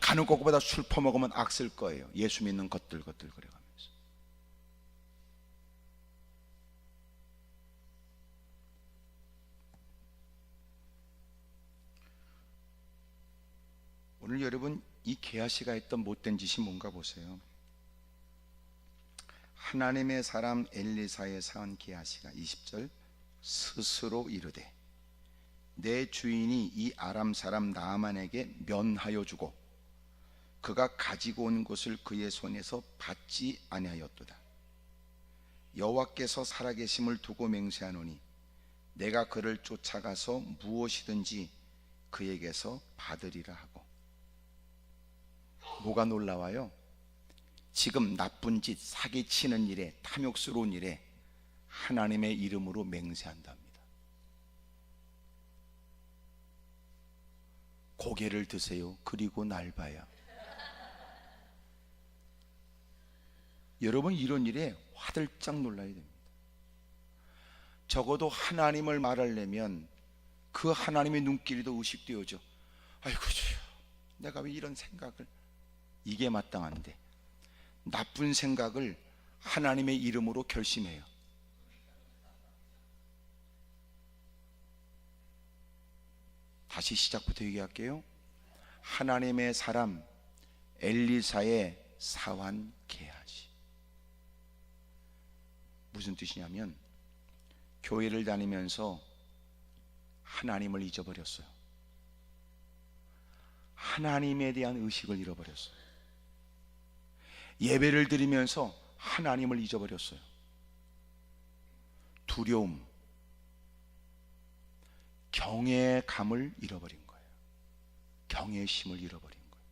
가는 곳보다 술 퍼먹으면 악쓸 거예요. 예수 믿는 것들 그래가면서. 오늘 여러분 이 게하시가 했던 못된 짓이 뭔가 보세요. 하나님의 사람 엘리사의 사은 게하시가 20절 스스로 이르되 내 주인이 이 아람 사람 나아만에게 면하여 주고 그가 가지고 온 것을 그의 손에서 받지 아니하였도다. 여호와께서 살아계심을 두고 맹세하노니 내가 그를 쫓아가서 무엇이든지 그에게서 받으리라 하고. 뭐가 놀라워요? 지금 나쁜 짓, 사기치는 일에, 탐욕스러운 일에 하나님의 이름으로 맹세한답니다. 고개를 드세요. 그리고 날 봐야. 여러분 이런 일에 화들짝 놀라야 됩니다. 적어도 하나님을 말하려면 그 하나님의 눈길이도 의식되어져. 아이고 주여, 내가 왜 이런 생각을. 이게 마땅한데 나쁜 생각을 하나님의 이름으로 결심해요. 다시 시작부터 얘기할게요. 하나님의 사람 엘리사의 사환 게하시. 무슨 뜻이냐면 교회를 다니면서 하나님을 잊어버렸어요. 하나님에 대한 의식을 잃어버렸어요. 예배를 드리면서 하나님을 잊어버렸어요. 두려움, 경외감을 잃어버린 거예요. 경외심을 잃어버린 거예요.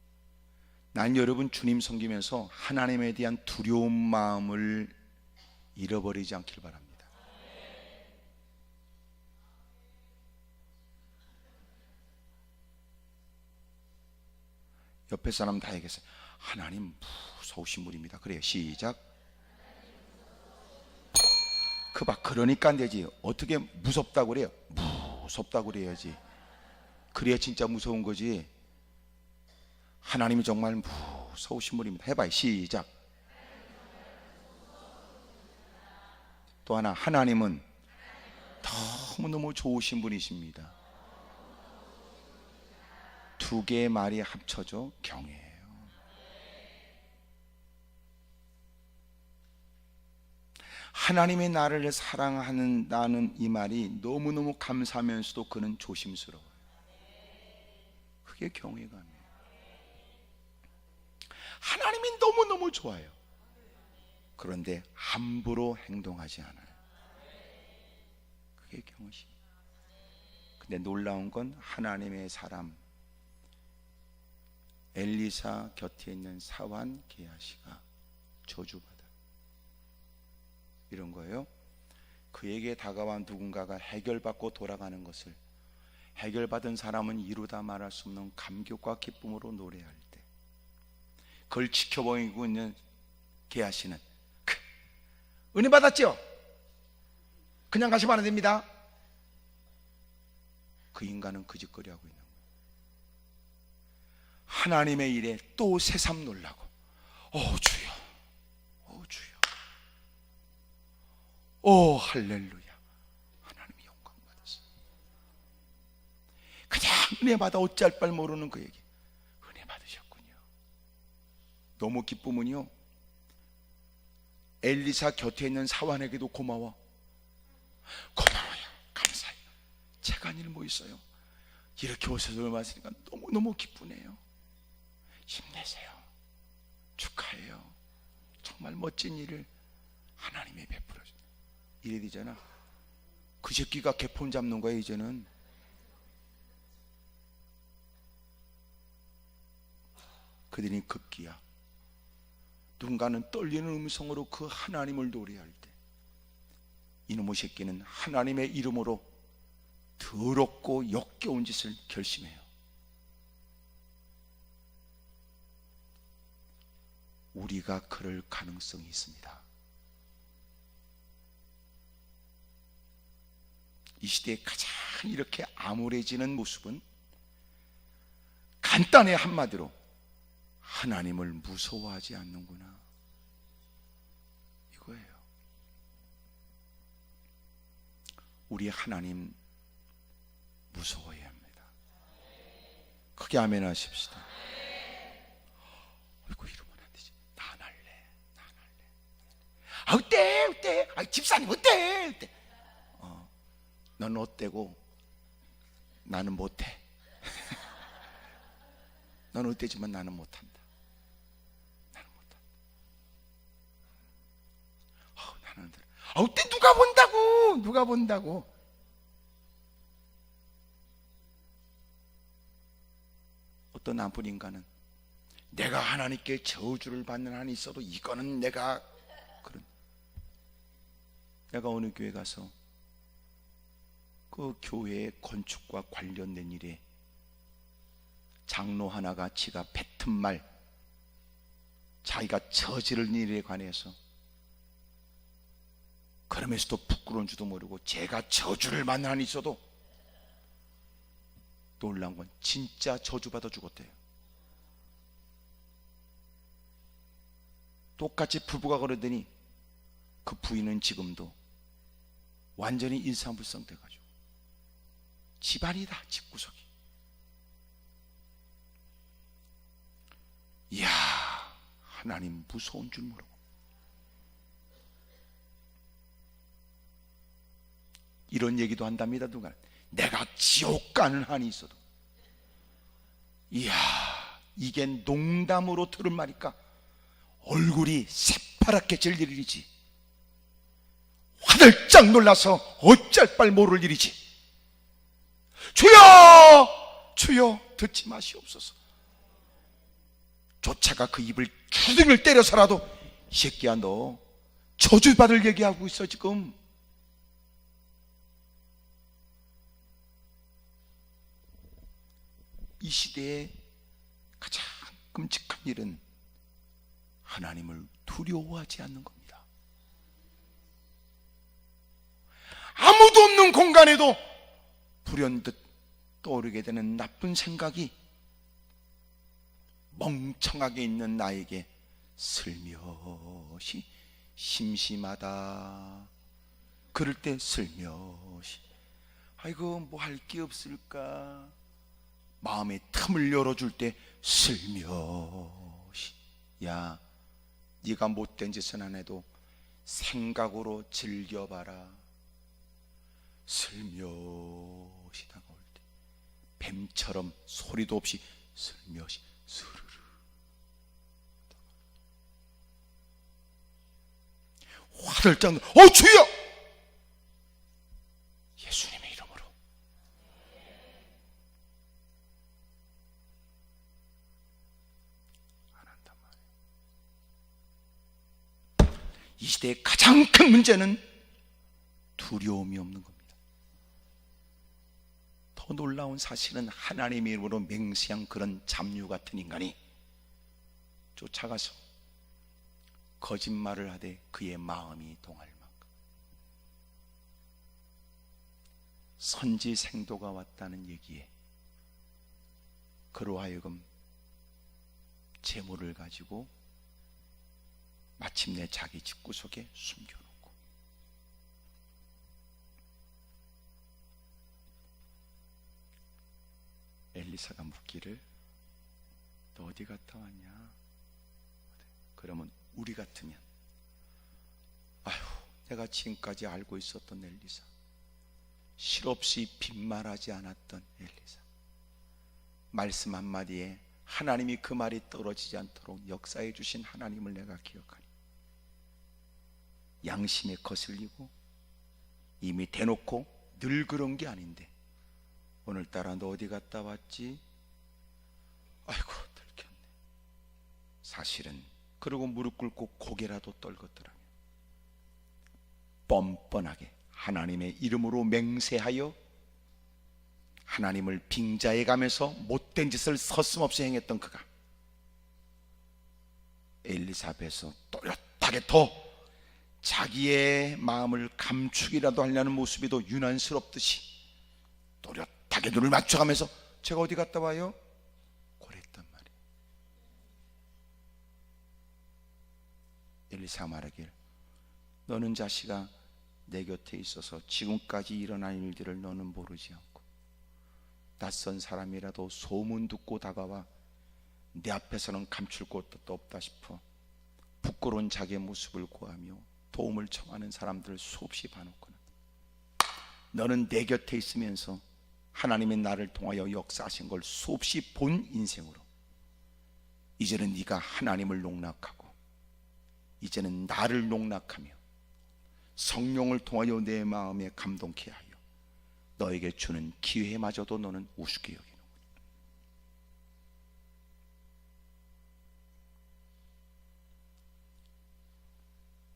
난 여러분 주님 섬기면서 하나님에 대한 두려운 마음을 잃어버리지 않길 바랍니다. 옆에 사람 다 얘기했어요. 하나님 무서우신 분입니다. 그래요. 시작. 그러니까 안 되지. 어떻게 무섭다고 그래요? 무섭다고 그래야지. 그래야 진짜 무서운 거지. 하나님이 정말 무서우신 분입니다. 해봐요. 시작. 또 하나, 하나님은 너무너무 좋으신 분이십니다. 두 개의 말이 합쳐져 경외예요. 하나님이 나를 사랑한다는 이 말이 너무너무 감사하면서도 그는 조심스러워요. 그게 경외감이에요. 하나님이 너무너무 좋아요. 그런데 함부로 행동하지 않아요. 그게 경외심. 근데 놀라운 건 하나님의 사람 엘리사 곁에 있는 사환 게하시가 저주받아. 이런 거예요. 그에게 다가온 누군가가 해결받고 돌아가는 것을 해결받은 사람은 이루다 말할 수 없는 감격과 기쁨으로 노래할 때 그걸 지켜보고 있는 게하시는 은혜 받았죠? 그냥 가시면 안 됩니다. 그 인간은 그 짓거리 하고 있는 거예요. 하나님의 일에 또 새삼 놀라고 주여, 주여, 할렐루야. 하나님이 영광 받으시오. 그냥 은혜 받아 어찌할 바를 모르는 그에게 은혜 받으셨군요. 너무 기쁨은요 엘리사 곁에 있는 사환에게도 고마워요. 감사해요. 제가 한 일 뭐 있어요. 이렇게 오셔서 말씀하시니까 너무너무 기쁘네요. 힘내세요. 축하해요. 정말 멋진 일을 하나님이 베풀어 주네. 이래 되잖아. 그 새끼가 개폰 잡는 거야 이제는. 그들이 급기야 누군가는 떨리는 음성으로 그 하나님을 노래할 때 이놈의 새끼는 하나님의 이름으로 더럽고 역겨운 짓을 결심해요. 우리가 그럴 가능성이 있습니다. 이 시대에 가장 이렇게 암울해지는 모습은 간단히 한마디로 하나님을 무서워하지 않는구나 이거예요. 우리 하나님 무서워해야 합니다. 크게 아멘 하십시다. 아이고 이러면 안 되지. 나 안 할래. 아 어때? 아 집사님 어때? 넌 어때고 나는 못해. 넌 어때지만 나는 못한다. 나는 못한다. 나는 어때? 누가 본다고? 어떤 나쁜 인간은 내가 하나님께 저주를 받는 한이 있어도 이거는 내가 어느 교회 가서 그 교회의 건축과 관련된 일에 장로 하나가 지가 뱉은 말, 자기가 저지른 일에 관해서 그러면서도 부끄러운 줄도 모르고 제가 저주를 받는 한이 있어도 놀라운 건 진짜 저주받아 죽었대요. 똑같이 부부가 그러더니 그 부인은 지금도 완전히 인사불성 돼가지고 집안이다 집구석이. 이야 하나님 무서운 줄 모르고 이런 얘기도 한답니다. 누가 내가 지옥 가는 한이 있어도. 이야 이게 농담으로 들은 말일까? 얼굴이 새파랗게 질 일이지. 화들짝 놀라서 어쩔 바를 모를 일이지. 주여 듣지 마시옵소서. 조차가 그 입을 주둥이를 때려서라도 이 새끼야 너 저주받을 얘기하고 있어 지금. 이 시대의 가장 끔찍한 일은 하나님을 두려워하지 않는 겁니다. 아무도 없는 공간에도 불현듯 떠오르게 되는 나쁜 생각이 멍청하게 있는 나에게 슬며시 심심하다 그럴 때 슬며시 아이고 뭐 할 게 없을까 마음의 틈을 열어줄 때 슬며시 야 네가 못된 짓은 안 해도 생각으로 즐겨봐라. 슬며시 다가올 때 뱀처럼 소리도 없이 슬며시 스르르 화들짝 주여 예수님의 이름으로 안 한단 말이에요. 이 시대의 가장 큰 문제는 두려움이 없는 겁니다. 더 놀라운 사실은 하나님의 이름으로 맹세한 그런 잡류 같은 인간이 쫓아가서 거짓말을 하되 그의 마음이 동할 만큼 선지생도가 왔다는 얘기에 그로 하여금 재물을 가지고 마침내 자기 집구석에 숨겨놓고 엘리사가 묻기를 너 어디 갔다 왔냐? 그러면 우리 같으면 아휴 내가 지금까지 알고 있었던 엘리사 실없이 빈말하지 않았던 엘리사 말씀 한마디에 하나님이 그 말이 떨어지지 않도록 역사해 주신 하나님을 내가 기억하니 양심에 거슬리고 이미 대놓고 늘 그런 게 아닌데 오늘따라 너 어디 갔다 왔지? 아이고 들켰네. 사실은 그러고 무릎 꿇고 고개라도 떨궜더라면 뻔뻔하게 하나님의 이름으로 맹세하여 하나님을 빙자해 가면서 못된 짓을 서슴없이 행했던 그가 엘리사벳에서 또렷하게 더 자기의 마음을 감추기라도 하려는 모습이 더 유난스럽듯이 또렷하게 눈을 맞춰가면서 제가 어디 갔다 와요? 그랬단 말이에요. 엘리사가 말하길 너는 자식아 내 곁에 있어서 지금까지 일어난 일들을 너는 모르지 않고 낯선 사람이라도 소문 듣고 다가와 내 앞에서는 감출 곳도 없다 싶어 부끄러운 자기의 모습을 고하며 도움을 청하는 사람들을 수없이 봐놓고는 너는 내 곁에 있으면서 하나님의 나를 통하여 역사하신 걸 수없이 본 인생으로 이제는 네가 하나님을 농락하고 이제는 나를 농락하며 성령을 통하여 내 마음에 감동케 하여 너에게 주는 기회마저도 너는 우습게 여기는구나.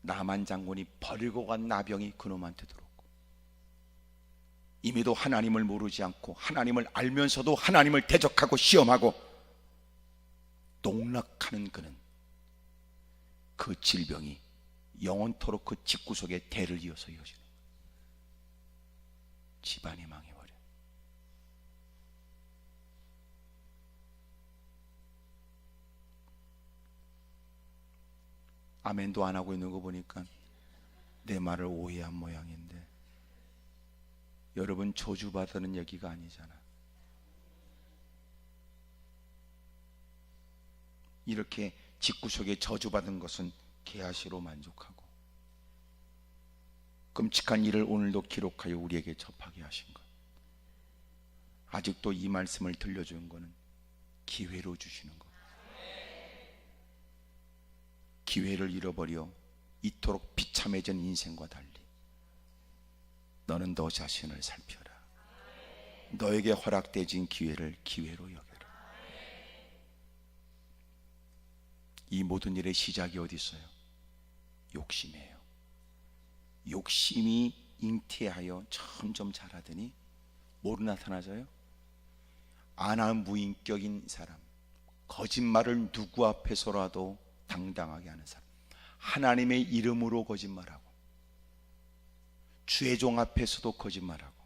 나만 장군이 버리고 간 나병이 그놈한테 들어오고 이미도 하나님을 모르지 않고 하나님을 알면서도 하나님을 대적하고 시험하고 농락하는 그는 그 질병이 영원토록 그 집구석에 대를 이어서 이어지는 거예요. 집안이 망해버려요. 아멘도 안 하고 있는 거 보니까 내 말을 오해한 모양인데 여러분 저주받는 얘기가 아니잖아. 이렇게 집구석에 저주받은 것은 개아시로 만족하고 끔찍한 일을 오늘도 기록하여 우리에게 접하게 하신 것, 아직도 이 말씀을 들려주는 것은 기회로 주시는 것. 기회를 잃어버려 이토록 비참해진 인생과 달리 너는 너 자신을 살펴라. 너에게 허락되진 기회를 기회로 여겨라. 이 모든 일의 시작이 어디 있어요? 욕심이에요. 욕심이 잉태하여 점점 자라더니 뭐로 나타나져요? 안하무인격인 사람, 거짓말을 누구 앞에서라도 당당하게 하는 사람, 하나님의 이름으로 거짓말하고 주의 종 앞에서도 거짓말하고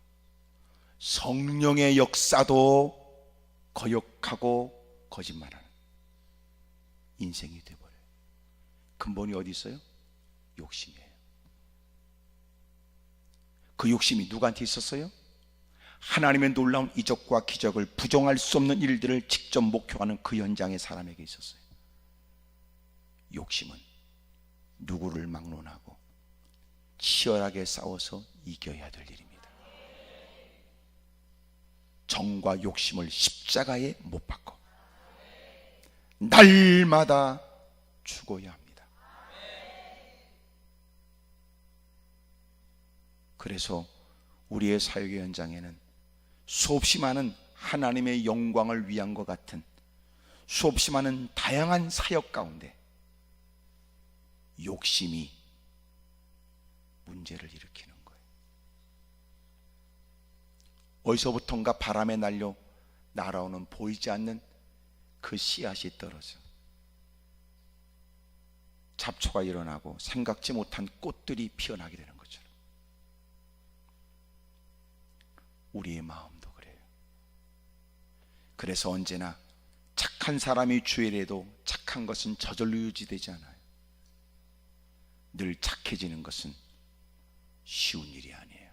성령의 역사도 거역하고 거짓말하는 인생이 되어버려요. 근본이 어디 있어요? 욕심이에요. 그 욕심이 누구한테 있었어요? 하나님의 놀라운 이적과 기적을 부정할 수 없는 일들을 직접 목표하는 그 현장의 사람에게 있었어요. 욕심은 누구를 막론하고 치열하게 싸워서 이겨야 될 일입니다. 정과 욕심을 십자가에 못 박고 날마다 죽어야 합니다. 그래서 우리의 사역의 현장에는 수없이 많은 하나님의 영광을 위한 것 같은 수없이 많은 다양한 사역 가운데 욕심이 문제를 일으키는 거예요. 어디서부턴가 바람에 날려 날아오는 보이지 않는 그 씨앗이 떨어져 잡초가 일어나고 생각지 못한 꽃들이 피어나게 되는 것처럼 우리의 마음도 그래요. 그래서 언제나 착한 사람이 주일에도 착한 것은 저절로 유지되지 않아요. 늘 착해지는 것은 쉬운 일이 아니에요.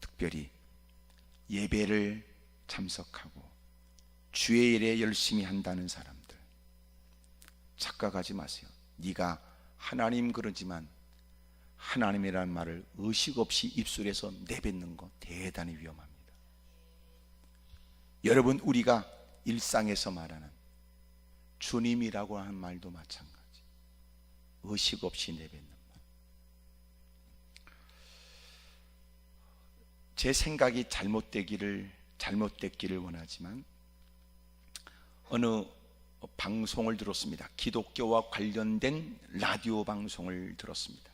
특별히 예배를 참석하고 주의 일에 열심히 한다는 사람들, 착각하지 마세요. 네가 하나님 그러지만 하나님이라는 말을 의식 없이 입술에서 내뱉는 거 대단히 위험합니다. 여러분, 우리가 일상에서 말하는 주님이라고 하는 말도 마찬가지. 의식 없이 내뱉는 말. 제 생각이 잘못됐기를 원하지만 어느 방송을 들었습니다. 기독교와 관련된 라디오 방송을 들었습니다.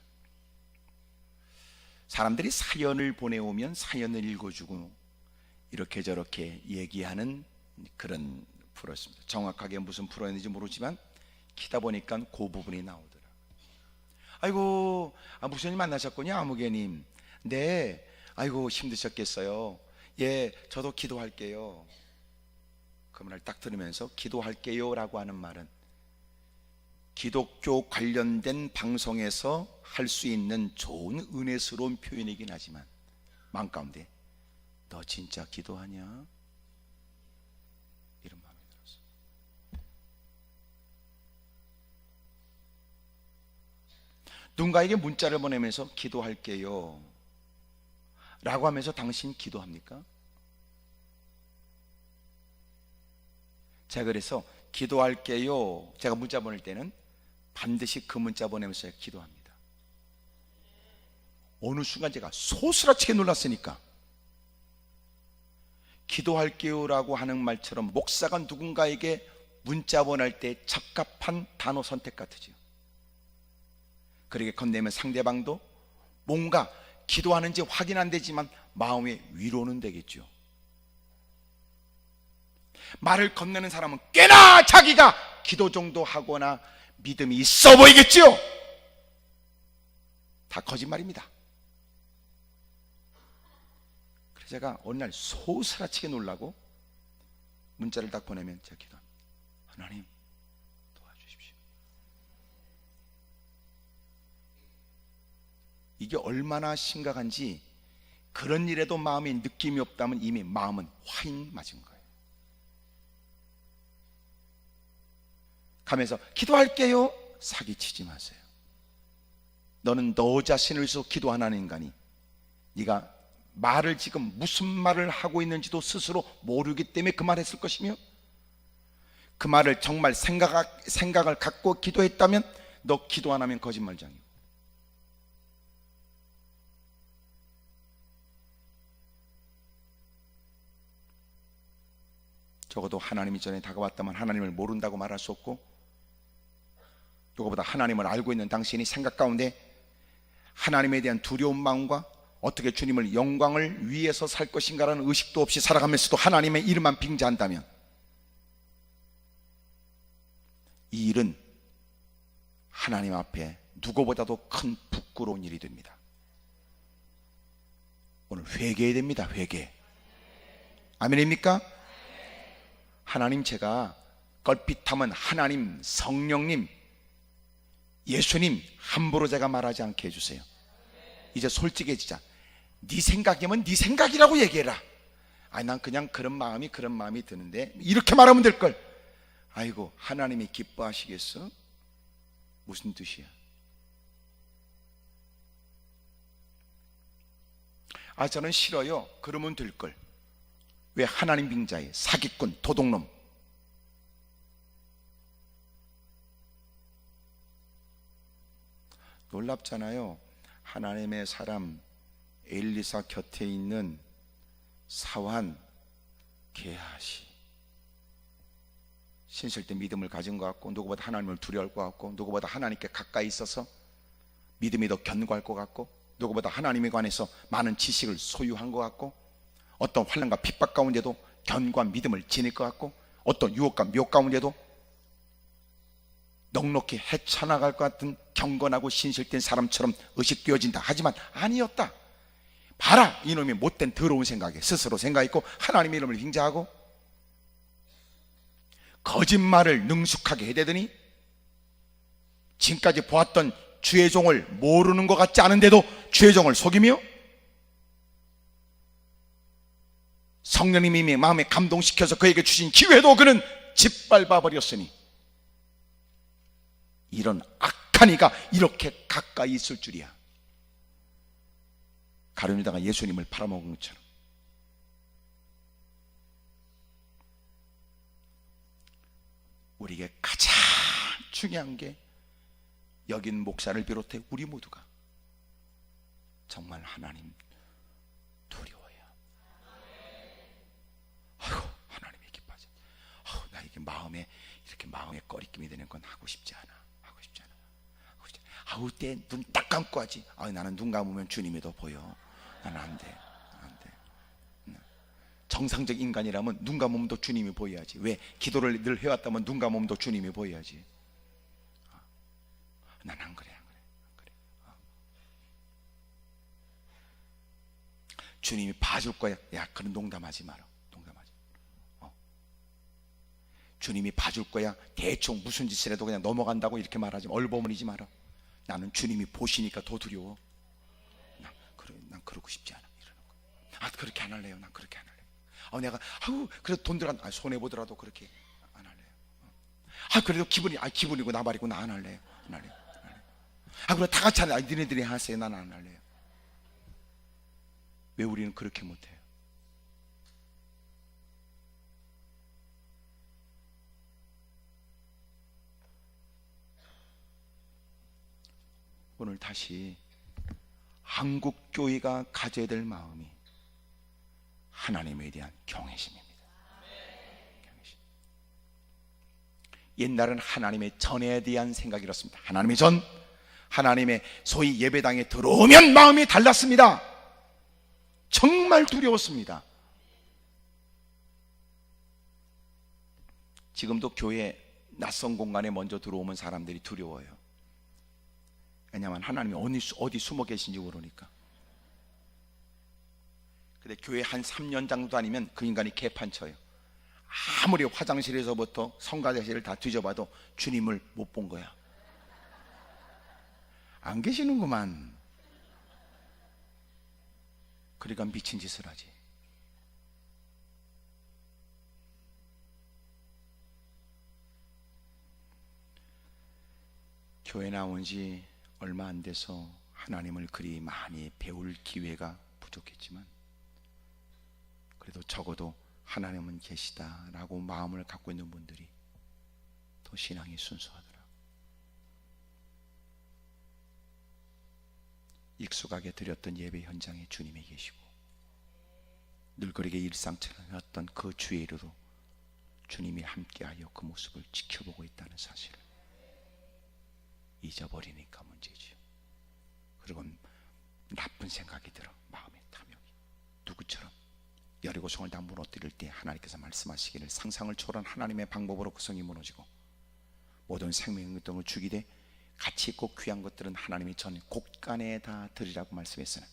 사람들이 사연을 보내오면 사연을 읽어주고 이렇게 저렇게 얘기하는 그런 프로였습니다. 정확하게 무슨 프로였는지 모르지만 키다 보니까 그 부분이 나오더라고요. 아이고, 목사님 만나셨군요, 아무개님. 네, 아이고 힘드셨겠어요. 예, 저도 기도할게요. 그 말을 딱 들으면서 기도할게요 라고 하는 말은 기독교 관련된 방송에서 할 수 있는 좋은 은혜스러운 표현이긴 하지만 마음 가운데 너 진짜 기도하냐? 이런 마음이 들었어요. 누군가에게 문자를 보내면서 기도할게요 라고 하면서 당신 기도합니까? 제가 그래서 기도할게요, 제가 문자 보낼 때는 반드시 그 문자 보내면서 기도합니다. 어느 순간 제가 소스라치게 놀랐으니까 기도할게요 라고 하는 말처럼 목사가 누군가에게 문자 보낼 때 적합한 단어 선택 같으죠. 그렇게 건네면 상대방도 뭔가 기도하는지 확인 안 되지만 마음의 위로는 되겠죠. 말을 건네는 사람은 꽤나 자기가 기도 정도 하거나 믿음이 있어 보이겠지요. 다 거짓말입니다. 그래서 제가 어느 날 소스라치게 놀라고 문자를 딱 보내면 제가 기도합니다. 하나님 도와주십시오. 이게 얼마나 심각한지, 그런 일에도 마음에 느낌이 없다면 이미 마음은 화인 맞은 거예요. 가면서 기도할게요, 사기치지 마세요. 너는 너 자신을 위해서 기도하는 인간이 네가 말을 지금 무슨 말을 하고 있는지도 스스로 모르기 때문에 그 말 했을 것이며, 그 말을 정말 생각을 갖고 기도했다면 너 기도 안 하면 거짓말장이고, 적어도 하나님이 전에 다가왔다면 하나님을 모른다고 말할 수 없고, 누구보다 하나님을 알고 있는 당신이 생각 가운데 하나님에 대한 두려운 마음과 어떻게 주님을 영광을 위해서 살 것인가라는 의식도 없이 살아가면서도 하나님의 이름만 빙자한다면 이 일은 하나님 앞에 누구보다도 큰 부끄러운 일이 됩니다. 오늘 회개해야 됩니다. 회개. 아멘입니까? 하나님, 제가 걸핏하면 하나님, 성령님, 예수님 함부로 제가 말하지 않게 해주세요. 이제 솔직해지자. 네 생각이면 네 생각이라고 얘기해라. 아니, 난 그냥 그런 마음이 드는데 이렇게 말하면 될걸. 아이고, 하나님이 기뻐하시겠어? 무슨 뜻이야? 저는 싫어요. 그러면 될걸. 왜 하나님 빙자에 사기꾼, 도둑놈. 놀랍잖아요. 하나님의 사람 엘리사 곁에 있는 사환 게하시, 신실 때 믿음을 가진 것 같고, 누구보다 하나님을 두려워할 것 같고, 누구보다 하나님께 가까이 있어서 믿음이 더 견고할 것 같고, 누구보다 하나님에 관해서 많은 지식을 소유한 것 같고, 어떤 환난과 핍박 가운데도 견고한 믿음을 지닐 것 같고, 어떤 유혹과 미혹 가운데도 넉넉히 헤쳐나갈 것 같은 경건하고 신실된 사람처럼 의식되어진다. 하지만 아니었다. 봐라, 이놈이 못된 더러운 생각에 스스로 생각했고, 하나님의 이름을 빙자하고 거짓말을 능숙하게 해대더니 지금까지 보았던 주의 종을 모르는 것 같지 않은데도 주의 종을 속이며, 성령님이 마음에 감동시켜서 그에게 주신 기회도 그는 짓밟아 버렸으니, 이런 악한 이가 이렇게 가까이 있을 줄이야. 가룟유다가 예수님을 팔아먹은 것처럼. 우리에게 가장 중요한 게, 여긴 목사를 비롯해 우리 모두가 정말 하나님 두려워해야 이렇게 마음에 꺼리낌이 되는 건 하고 싶지 않아. 하고 싶지 않아. 하고 싶지 않아. 아우 때 눈 딱 감고 하지. 나는 눈 감으면 주님이 더 보여. 나는 안 돼. 안 돼. 정상적 인간이라면 눈 감으면 더 주님이 보여야지. 왜? 기도를 늘 해왔다면 눈 감으면 더 주님이 보여야지. 난 안 그래, 안 그래, 안 그래. 주님이 봐줄 거야. 야, 그런 농담하지 마라. 농담하지. 주님이 봐줄 거야. 대충 무슨 짓을 해도 그냥 넘어간다고 이렇게 말하지 마. 얼버무리지 마라. 나는 주님이 보시니까 더 두려워. 난 그러고 싶지 않아. 이러는 거. 그렇게 안 할래요. 난 그렇게 안 할래요. 내가 그래도 돈 들어 손해 보더라도 그렇게 안 할래요. 그래도 기분이고 나발이고 나 안 할래요. 안 할래요. 그래 다 같이 하네. 니네들이 하세요. 나는 안 할래요. 왜 우리는 그렇게 못해요? 오늘 다시 한국 교회가 가져야 될 마음이 하나님에 대한 경외심입니다. 경외심. 옛날은 하나님의 전에 대한 생각이 이렇습니다. 하나님의 전, 하나님의 소위 예배당에 들어오면 마음이 달랐습니다. 정말 두려웠습니다. 지금도 교회 낯선 공간에 먼저 들어오면 사람들이 두려워요. 왜냐하면 하나님이 어디 숨어 계신지 모르니까. 근데 교회 한 3년 정도 다니면 그 인간이 개판쳐요. 아무리 화장실에서부터 성가대실을 다 뒤져봐도 주님을 못 본 거야. 안 계시는구만. 그러니까 미친 짓을 하지. 교회 나온 지 얼마 안 돼서 하나님을 그리 많이 배울 기회가 부족했지만 그래도 적어도 하나님은 계시다라고 마음을 갖고 있는 분들이 더 신앙이 순수하더라. 익숙하게 드렸던 예배 현장에 주님이 계시고 늘거리게 일상처럼 그 주일에도 주님이 함께하여 그 모습을 지켜보고 있다는 사실을 잊어버리니까 문제죠. 그리고 나쁜 생각이 들어. 마음의 탐욕이. 누구처럼 여리고성을 다 무너뜨릴 때 하나님께서 말씀하시기를 상상을 초월한 하나님의 방법으로 그 성이 무너지고 모든 생명 등을 죽이되 가치 있고 귀한 것들은 하나님이 전 곳간에 다 드리라고 말씀했으나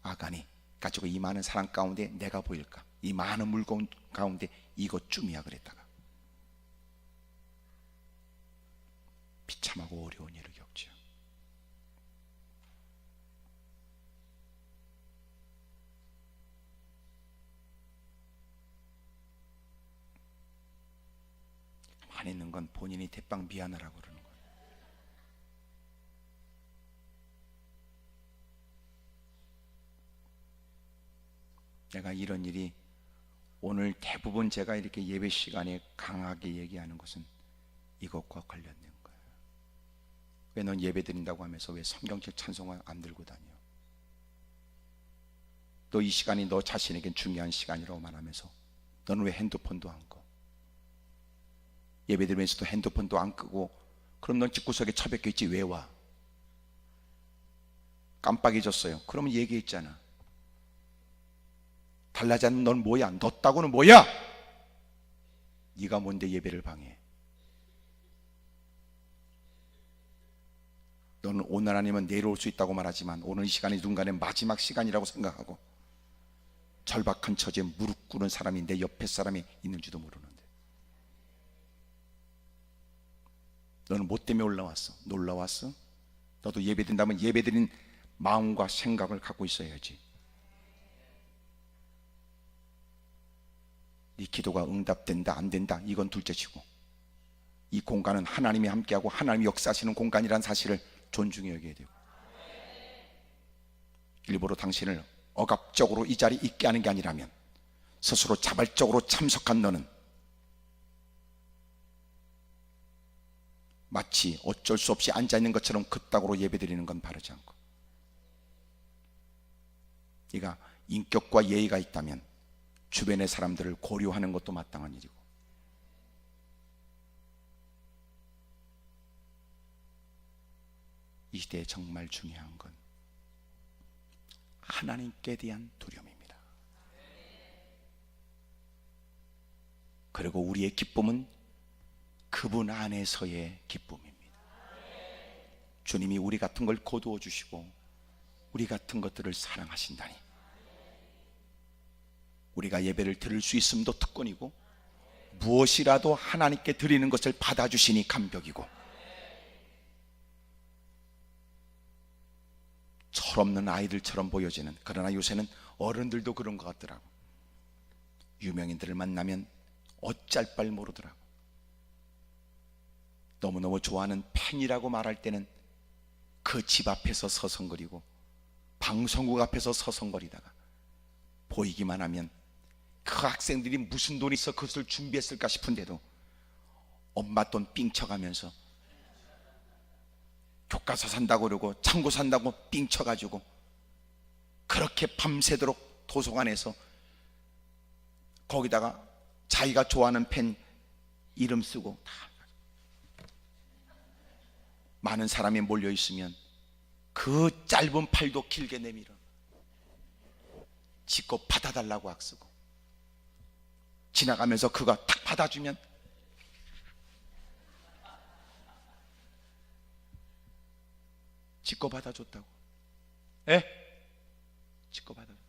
아간이 가지고 이 많은 사람 가운데 내가 보일까? 이 많은 물건 가운데 이것쯤이야 그랬다가 비참하고 어려운 일을 겪죠. 가만히 있는 건 본인이 대빵 미안하라고 그러는 거예요. 내가 이런 일이 오늘 대부분 제가 이렇게 예배 시간에 강하게 얘기하는 것은 이것과 관련된 거예요. 왜 넌 예배 드린다고 하면서 왜 성경책 찬송을 안 들고 다녀? 너 이 시간이 너 자신에겐 중요한 시간이라고 말하면서 너는 왜 핸드폰도 안 꺼? 예배 드리면서도 핸드폰도 안 끄고 그럼 넌 집구석에 처박혀 있지 왜 와? 깜빡해졌어요. 그러면 얘기했잖아. 달라지 않는 넌 뭐야? 너 따고는 뭐야? 네가 뭔데 예배를 방해해? 너는 오늘 아니면 내일 올 수 있다고 말하지만 오늘 이 시간이 누군가의 마지막 시간이라고 생각하고 절박한 처지에 무릎 꿇은 사람이 내 옆에 사람이 있는지도 모르는데 너는 뭐 때문에 올라왔어? 놀러 왔어? 너도 예배 드린다면 예배 드린 마음과 생각을 갖고 있어야지. 네 기도가 응답된다 안 된다 이건 둘째치고 이 공간은 하나님이 함께하고 하나님이 역사하시는 공간이라는 사실을 존중해 여겨야 되고 일부러 당신을 억압적으로 이 자리에 있게 하는 게 아니라면 스스로 자발적으로 참석한 너는 마치 어쩔 수 없이 앉아있는 것처럼 그따구로 예배드리는 건 바르지 않고 네가 인격과 예의가 있다면 주변의 사람들을 고려하는 것도 마땅한 일이고 이 시대에 정말 중요한 건 하나님께 대한 두려움입니다. 그리고 우리의 기쁨은 그분 안에서의 기쁨입니다. 주님이 우리 같은 걸 거두어 주시고 우리 같은 것들을 사랑하신다니, 우리가 예배를 드릴 수 있음도 특권이고 무엇이라도 하나님께 드리는 것을 받아주시니 감격이고, 철없는 아이들처럼 보여지는, 그러나 요새는 어른들도 그런 것 같더라고. 유명인들을 만나면 어쩔 바를 모르더라고. 너무너무 좋아하는 팬이라고 말할 때는 그 집 앞에서 서성거리고 방송국 앞에서 서성거리다가 보이기만 하면 그 학생들이 무슨 돈이 있어 그것을 준비했을까 싶은데도 엄마 돈 삥 쳐가면서 교과서 산다고 그러고 참고 산다고 삥 쳐가지고 그렇게 밤새도록 도서관에서 거기다가 자기가 좋아하는 펜 이름 쓰고 다 많은 사람이 몰려 있으면 그 짧은 팔도 길게 내밀어 지껏 받아달라고 악쓰고, 지나가면서 그가 딱 받아주면 지껏 받아줬다고. 에? 지껏 받아줬다.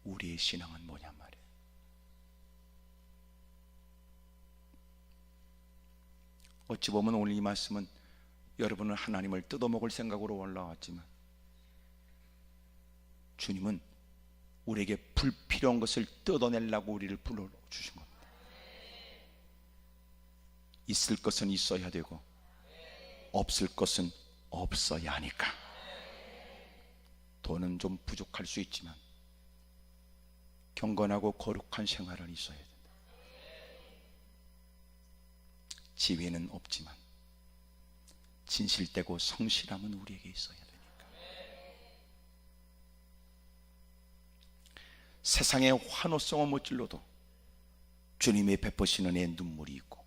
우리의 신앙은 뭐냔 말이에요. 어찌 보면 오늘 이 말씀은 여러분은 하나님을 뜯어먹을 생각으로 올라왔지만 주님은 우리에게 불필요한 것을 뜯어내려고 우리를 불러주신 겁니다. 있을 것은 있어야 되고 없을 것은 없어야 하니까. 돈은 좀 부족할 수 있지만 경건하고 거룩한 생활은 있어야 된다. 지위는 없지만 진실되고 성실함은 우리에게 있어야 되니까. 세상의 환호성은 못질러도 주님의 베푸시는 애 눈물이 있고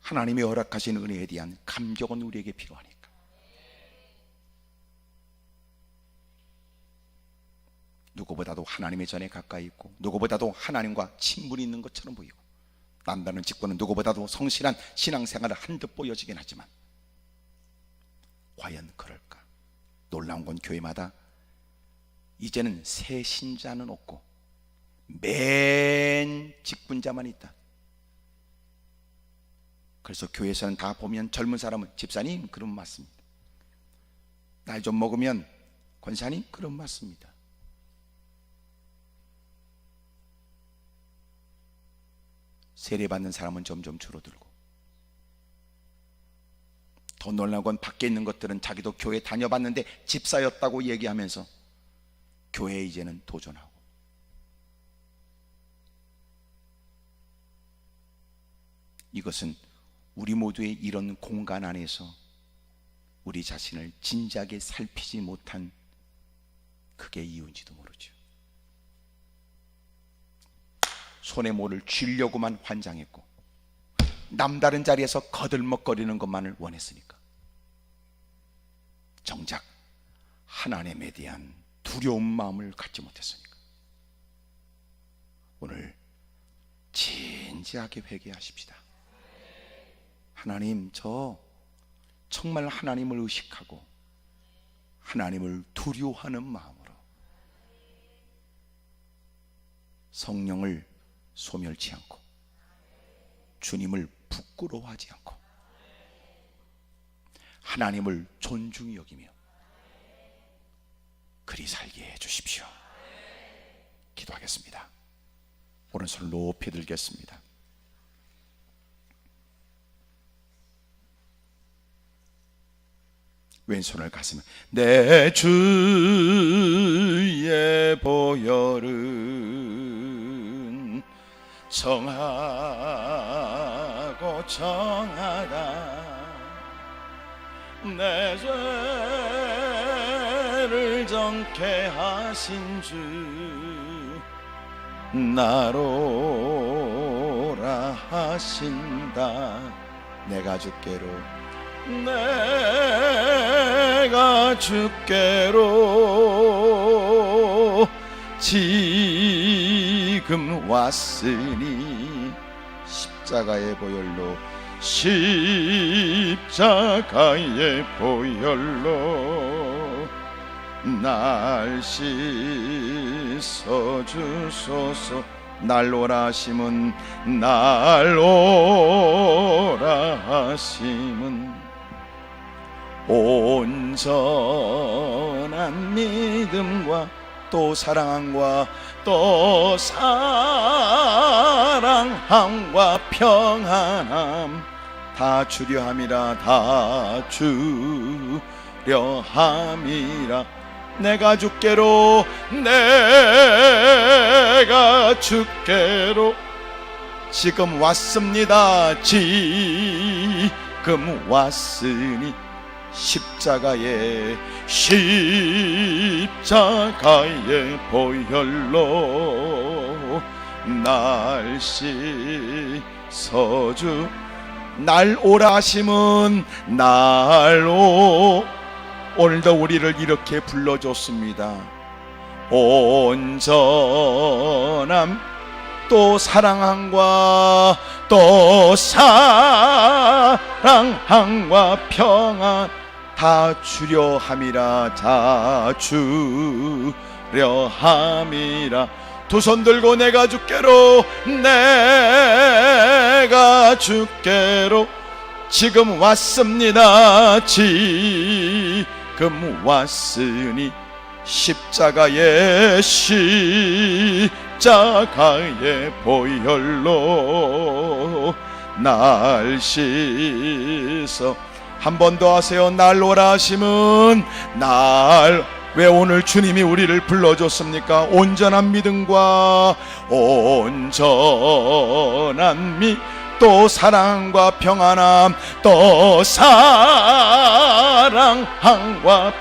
하나님의 허락하신 은혜에 대한 감격은 우리에게 필요하니까. 누구보다도 하나님의 전에 가까이 있고 누구보다도 하나님과 친분이 있는 것처럼 보이고 남다른 직분은 누구보다도 성실한 신앙생활을 한 듯 보여지긴 하지만 과연 그럴까? 놀라운 건 교회마다 이제는 새 신자는 없고 맨 직분자만 있다. 그래서 교회에서는 다 보면 젊은 사람은 집사님 그럼 맞습니다. 날 좀 먹으면 권사님 그럼 맞습니다. 세례받는 사람은 점점 줄어들고, 더 놀라운 건 밖에 있는 것들은 자기도 교회 다녀봤는데 집사였다고 얘기하면서 교회에 이제는 도전하고, 이것은 우리 모두의 이런 공간 안에서 우리 자신을 진지하게 살피지 못한 그게 이유인지도 모르죠. 손에 뭐를 쥐려고만 환장했고 남다른 자리에서 거들먹거리는 것만을 원했으니까, 정작 하나님에 대한 두려운 마음을 갖지 못했으니까. 오늘 진지하게 회개하십시다. 하나님, 저 정말 하나님을 의식하고 하나님을 두려워하는 마음으로 성령을 소멸치 않고 주님을 부끄러워하지 않고 하나님을 존중히 여기며 그리 살게 해주십시오. 기도하겠습니다. 오른손을 높이 들겠습니다. 왼손을 가슴에, 내 주의 보혈은 정하고 정하다. 내 죄를 정케 하신 주 나로라 하신다. 내가 주께로 내가 주께로 지금 왔으니 십자가의 보혈로 십자가의 보혈로 날 씻어주소서. 날 오라 하심은 날 오라 하심은 온전한 믿음과 또 사랑함과 또 사랑함과 평안함 다 주려 함이라. 다 주려 함이라. 내가 주께로 내가 주께로 지금 왔습니다. 지금 왔으니 십자가의 보혈로 날 씻어주. 날 오라 하심은 오늘도 우리를 이렇게 불러줬습니다. 온전함 또 사랑함과 또 사랑함과 평안 다 주려 함이라. 다 주려 함이라. 두 손 들고 내가 주께로 내가 주께로 지금 왔습니다. 지금 왔으니 십자가의 보혈로 날 씻어. 한 번 더 하세요. 날 오라 하심은 날. 왜 오늘 주님이 우리를 불러줬습니까? 온전한 믿음과 온전한 또 사랑과 평안함 또 사랑함과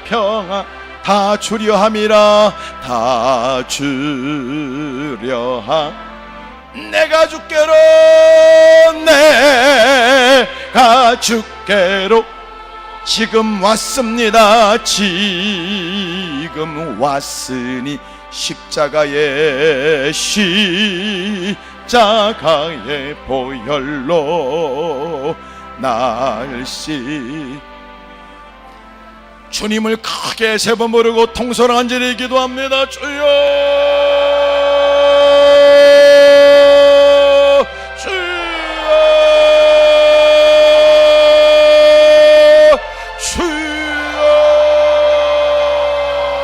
평안 다 주려 함이라. 다 주려 함. 내가 주께로 내가 주께로 지금 왔습니다. 지금 왔으니 십자가의 보혈로 날 주님을 크게 세 번 부르고 통성한 지를 기도합니다. 주여